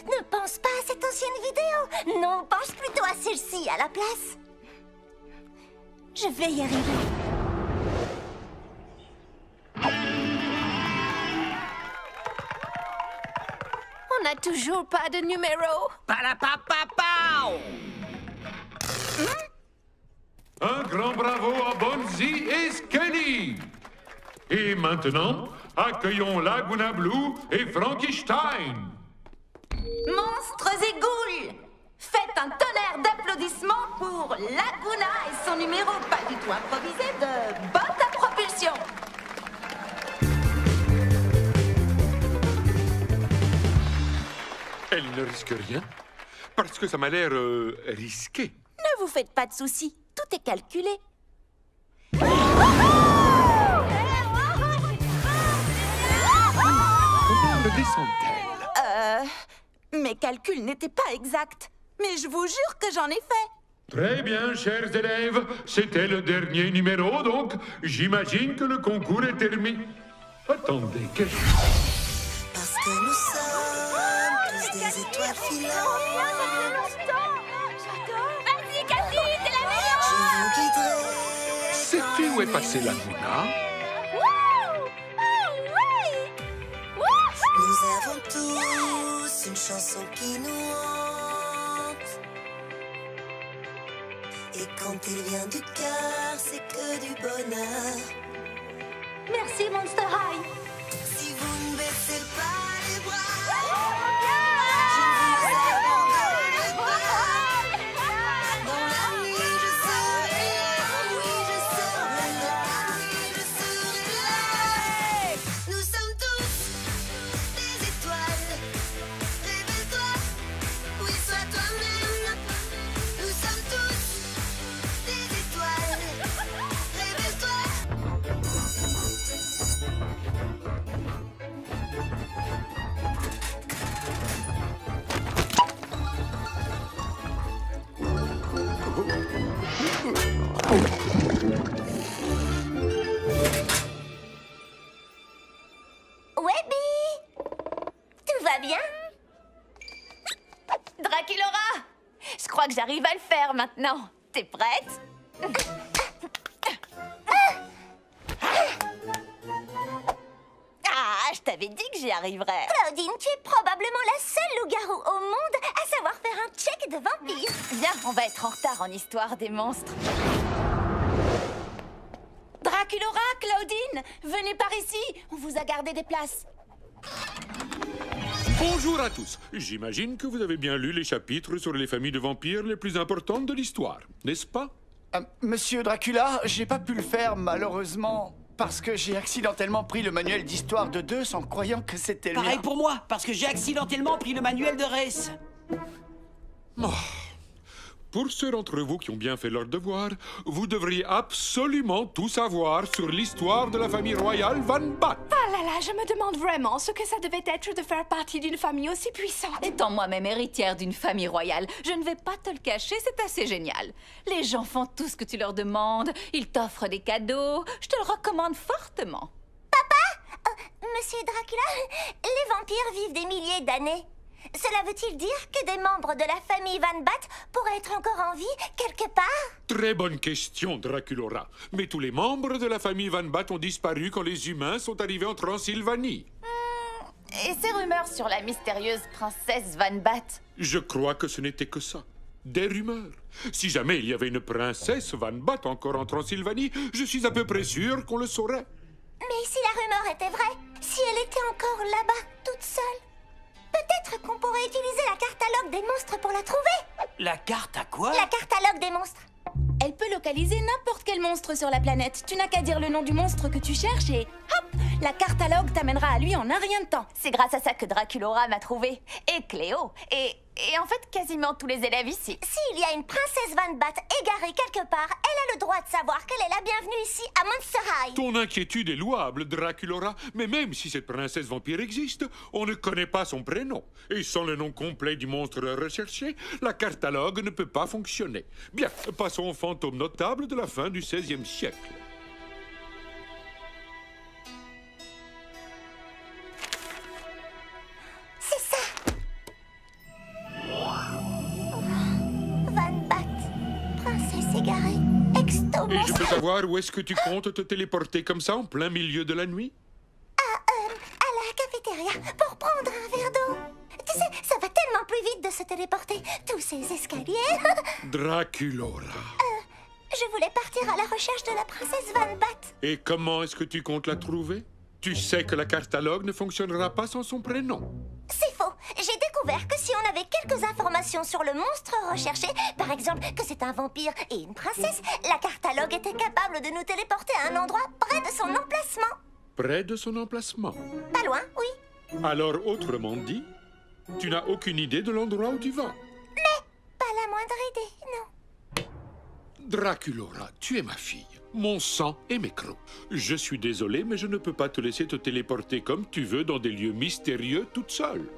ne pense pas à cette ancienne vidéo. Non, pense plutôt à celle-ci à la place. Je vais y arriver. On n'a toujours pas de numéro. Palapapapao! Un grand bravo à Bonzi et Skelly. Et maintenant, accueillons Laguna Blue et Frankenstein. Monstres et ghouls! Faites un tonnerre d'applaudissements pour Laguna et son numéro pas du tout improvisé de botte à propulsion. Elle ne risque rien, parce que ça m'a l'air risqué. Ne vous faites pas de soucis, tout est calculé. Comment le descend-elle? Mes calculs n'étaient pas exacts, mais je vous jure que j'en ai fait. Très bien, chers élèves. C'était le dernier numéro, donc j'imagine que le concours est terminé. Attendez, qu'est-ce que... Parce que nous sommes tous des étoiles filantes. Vas-y, Cathy, t'es la meilleure! Je vous guiderai. Sais-tu où est passée Laguna? Nous avons tous une chanson qui nous hante. Et quand il vient du cœur, c'est que du bonheur. Merci, Monster High. Si vous ne baissez pas les bras, Draculaura! Je crois que j'arrive à le faire maintenant. T'es prête? Ah, je t'avais dit que j'y arriverais. Claudine, tu es probablement la seule loup-garou au monde à savoir faire un check de vampire. Viens, on va être en retard en histoire des monstres. Draculaura, Claudine, venez par ici. On vous a gardé des places. Bonjour à tous. J'imagine que vous avez bien lu les chapitres sur les familles de vampires les plus importantes de l'histoire, n'est-ce pas? Monsieur Dracula, j'ai pas pu le faire malheureusement parce que j'ai accidentellement pris le manuel d'histoire de Deus en croyant que c'était le mien. Pareil pour moi, parce que j'ai accidentellement pris le manuel de Rhys. Oh. Pour ceux d'entre vous qui ont bien fait leur devoir, vous devriez absolument tout savoir sur l'histoire de la famille royale Van Bat. Ah là là, je me demande vraiment ce que ça devait être de faire partie d'une famille aussi puissante. Étant moi-même héritière d'une famille royale, je ne vais pas te le cacher, c'est assez génial. Les gens font tout ce que tu leur demandes, ils t'offrent des cadeaux, je te le recommande fortement. Papa, Monsieur Dracula, les vampires vivent des milliers d'années. Cela veut-il dire que des membres de la famille Van Bat pourraient être encore en vie quelque part? Très bonne question, Draculaura. Mais tous les membres de la famille Van Bat ont disparu quand les humains sont arrivés en Transylvanie. Et ces rumeurs sur la mystérieuse princesse Van Bat? Je crois que ce n'était que ça. Des rumeurs. Si jamais il y avait une princesse Van Bat encore en Transylvanie, je suis à peu près sûr qu'on le saurait. Mais si la rumeur était vraie, si elle était encore là-bas, toute seule, peut-être qu'on pourrait utiliser la catalogue des monstres pour la trouver. La carte à quoi? La catalogue des monstres. Elle peut localiser n'importe quel monstre sur la planète. Tu n'as qu'à dire le nom du monstre que tu cherches et hop, la catalogue t'amènera à lui en un rien de temps. C'est grâce à ça que Draculaura m'a trouvé. Et Cléo. Et en fait, quasiment tous les élèves ici. S'il y a une princesse Van Bat égarée quelque part, elle a le droit de savoir qu'elle est la bienvenue ici à Monster High. Ton inquiétude est louable, Draculaura, mais même si cette princesse vampire existe, on ne connaît pas son prénom. Et sans le nom complet du monstre recherché, la catalogue ne peut pas fonctionner. Bien, passons aux fantômes notables de la fin du XVIe siècle. C'est ça. Van Bat, princesse égarée, extomos. Et je peux savoir où est-ce que tu comptes te téléporter comme ça en plein milieu de la nuit? À la cafétéria, pour prendre un verre d'eau. Tu sais, ça va tellement plus vite de se téléporter. Tous ces escaliers. Draculaura. Je voulais partir à la recherche de la princesse Van Bat. Et comment est-ce que tu comptes la trouver? Tu sais que la catalogue ne fonctionnera pas sans son prénom. C'est faux. J'ai découvert que si on avait quelques informations sur le monstre recherché, par exemple que c'est un vampire et une princesse, la catalogue était capable de nous téléporter à un endroit près de son emplacement. Près de son emplacement? Pas loin, oui. Alors, autrement dit, tu n'as aucune idée de l'endroit où tu vas. Mais pas la moindre idée, non. Draculaura, tu es ma fille, mon sang et mes crocs. Je suis désolé, mais je ne peux pas te laisser te téléporter comme tu veux dans des lieux mystérieux toute seule.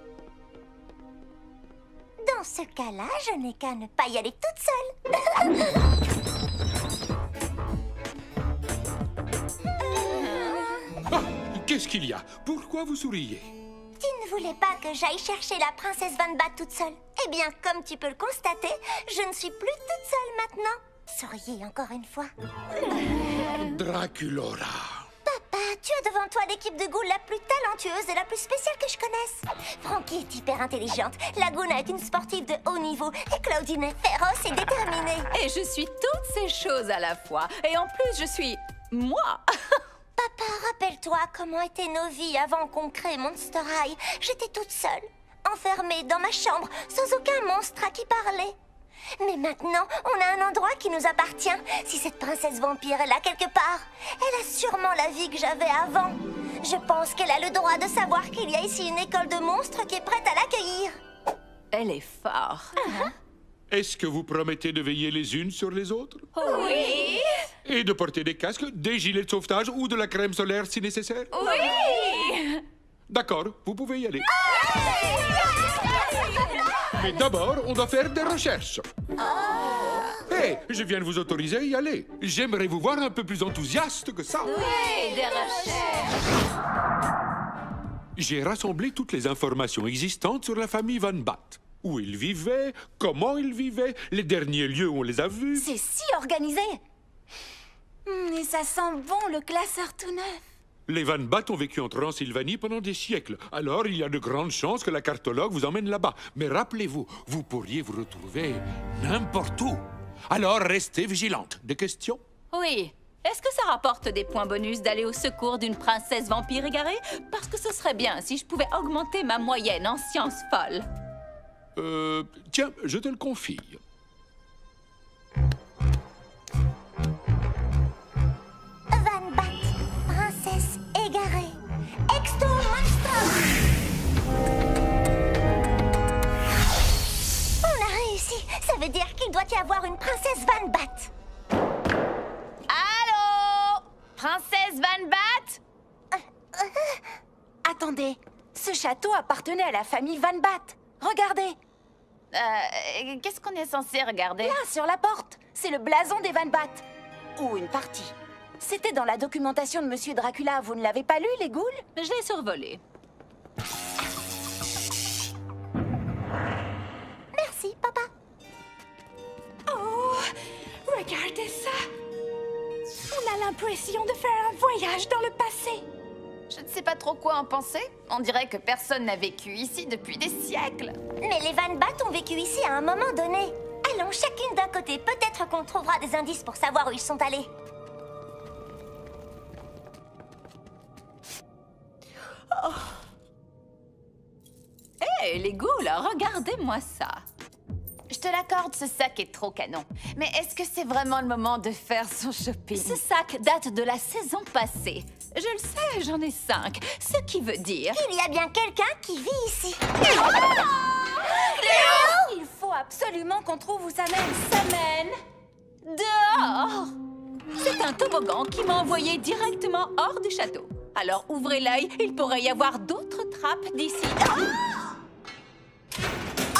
Dans ce cas-là, je n'ai qu'à ne pas y aller toute seule. Ah, qu'est-ce qu'il y a? Pourquoi vous souriez? Tu ne voulais pas que j'aille chercher la princesse Van Bat toute seule? Eh bien, comme tu peux le constater, je ne suis plus toute seule maintenant. Souriez encore une fois. Draculaura. Papa, tu as devant toi l'équipe de ghouls la plus talentueuse et la plus spéciale que je connaisse. Frankie est hyper intelligente, Laguna est une sportive de haut niveau et Claudine est féroce et déterminée. Et je suis toutes ces choses à la fois. Et en plus, je suis... moi. Papa, rappelle-toi comment étaient nos vies avant qu'on crée Monster High. J'étais toute seule, enfermée dans ma chambre, sans aucun monstre à qui parler. Mais maintenant, on a un endroit qui nous appartient. Si cette princesse vampire est là quelque part, elle a sûrement la vie que j'avais avant. Je pense qu'elle a le droit de savoir qu'il y a ici une école de monstres qui est prête à l'accueillir. Elle est forte. Est-ce que vous promettez de veiller les unes sur les autres? Oui. Et de porter des casques, des gilets de sauvetage ou de la crème solaire si nécessaire? Oui. D'accord, vous pouvez y aller. Mais d'abord, on doit faire des recherches. Hé, je viens de vous autoriser à y aller. J'aimerais vous voir un peu plus enthousiaste que ça. Oui, des recherches. J'ai rassemblé toutes les informations existantes sur la famille Van Bat. Où ils vivaient, comment ils vivaient, les derniers lieux où on les a vus. C'est si organisé. Et ça sent bon, le classeur tout neuf. Les Van Bat ont vécu en Transylvanie pendant des siècles. Alors, il y a de grandes chances que la cartologue vous emmène là-bas. Mais rappelez-vous, vous pourriez vous retrouver n'importe où. Alors, restez vigilante. Des questions? Oui. Est-ce que ça rapporte des points bonus d'aller au secours d'une princesse vampire égarée? Parce que ce serait bien si je pouvais augmenter ma moyenne en sciences folles. Tiens, je te le confie. Van Bat, princesse égarée, Exto Monster. On a réussi. Ça veut dire qu'il doit y avoir une princesse Van Bat. Allô? Princesse Van Bat? Attendez, ce château appartenait à la famille Van Bat. Regardez. Qu'est-ce qu'on est censé regarder? Là, sur la porte. C'est le blason des Van Bat. Ou une partie. C'était dans la documentation de Monsieur Dracula. Vous ne l'avez pas lu, les ghouls? Je l'ai survolé. Merci, papa. Oh, regardez ça. On a l'impression de faire un voyage dans le passé. Je ne sais pas trop quoi en penser. On dirait que personne n'a vécu ici depuis des siècles. Mais les Van Bat ont vécu ici à un moment donné. Allons chacune d'un côté. Peut-être qu'on trouvera des indices pour savoir où ils sont allés. Hé, les ghouls, regardez-moi ça. Je te l'accorde, ce sac est trop canon. Mais est-ce que c'est vraiment le moment de faire son shopping? Ce sac date de la saison passée. Je le sais, j'en ai 5. Ce qui veut dire... Il y a bien quelqu'un qui vit ici. Il faut absolument qu'on trouve où ça mène. Ça mène dehors. C'est un toboggan qui m'a envoyé directement hors du château. Alors ouvrez l'œil, il pourrait y avoir d'autres trappes d'ici.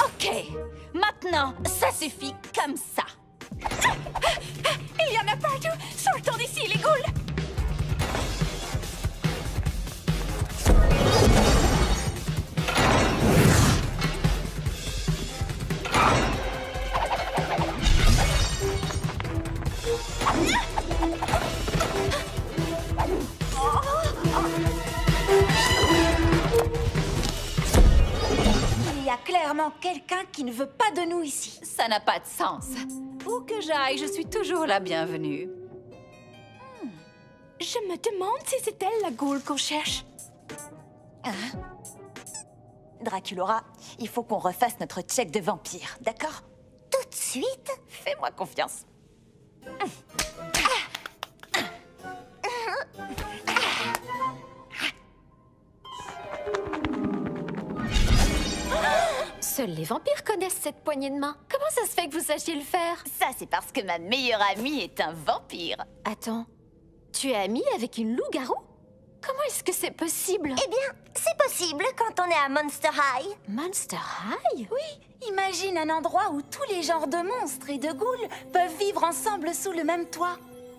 Ok, maintenant, ça suffit comme ça. Il y en a partout. Sortons d'ici, les ghouls. Il y a clairement quelqu'un qui ne veut pas de nous ici. Ça n'a pas de sens. Où que j'aille, je suis toujours la bienvenue. Je me demande si c'est elle la ghoul qu'on cherche. Draculora, il faut qu'on refasse notre check de vampire, d'accord? Tout de suite? Fais-moi confiance. Seuls les vampires connaissent cette poignée de main. Comment ça se fait que vous sachiez le faire? Ça, c'est parce que ma meilleure amie est un vampire. Attends, tu es amie avec une loup-garou? Comment est-ce que c'est possible? Eh bien, c'est possible quand on est à Monster High. Monster High? Oui, imagine un endroit où tous les genres de monstres et de ghouls peuvent vivre ensemble sous le même toit.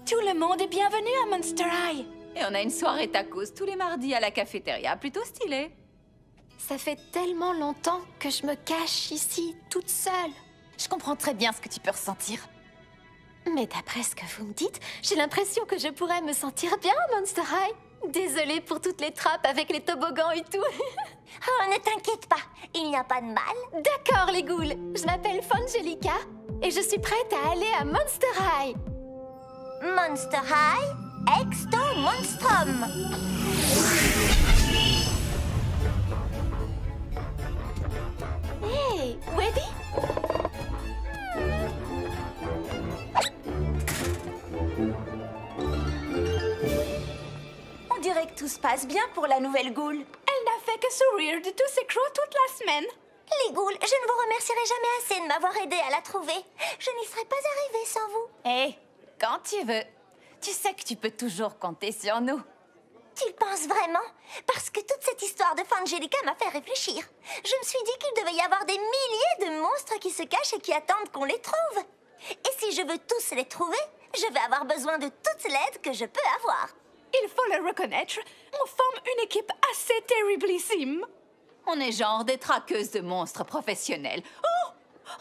Tout le monde est bienvenu à Monster High. Et on a une soirée tacos tous les mardis à la cafétéria, plutôt stylé. Ça fait tellement longtemps que je me cache ici, toute seule. Je comprends très bien ce que tu peux ressentir. Mais d'après ce que vous me dites, j'ai l'impression que je pourrais me sentir bien à Monster High. Désolée pour toutes les trappes avec les toboggans et tout. Oh, ne t'inquiète pas, il n'y a pas de mal. D'accord, les ghouls. Je m'appelle Fangelica et je suis prête à aller à Monster High. Monster High, Exto Monstrum. Hey, Webby? On dirait que tout se passe bien pour la nouvelle Ghoul. Elle n'a fait que sourire de tous ses crocs toute la semaine. Les Ghouls, je ne vous remercierai jamais assez de m'avoir aidé à la trouver. Je n'y serais pas arrivée sans vous. Hé, quand tu veux. Tu sais que tu peux toujours compter sur nous. Tu le penses vraiment? Parce que toute cette histoire de Fangelica m'a fait réfléchir. Je me suis dit qu'il devait y avoir des milliers de monstres qui se cachent et qui attendent qu'on les trouve. Et si je veux tous les trouver, je vais avoir besoin de toute l'aide que je peux avoir. Il faut le reconnaître, on forme une équipe assez terriblissime. On est genre des traqueuses de monstres professionnelles. Oh!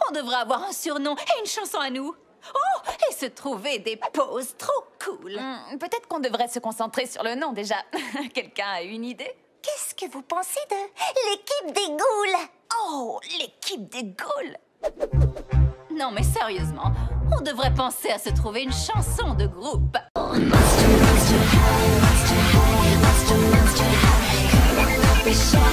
On devrait avoir un surnom et une chanson à nous. Oh! Et se trouver des poses trop cool. Peut-être qu'on devrait se concentrer sur le nom déjà. Quelqu'un a une idée? Qu'est-ce que vous pensez de l'équipe des Ghouls? Oh, l'équipe des Ghouls! Non mais sérieusement, on devrait penser à se trouver une chanson de groupe. Monster high, monster high, monster high. Be shy.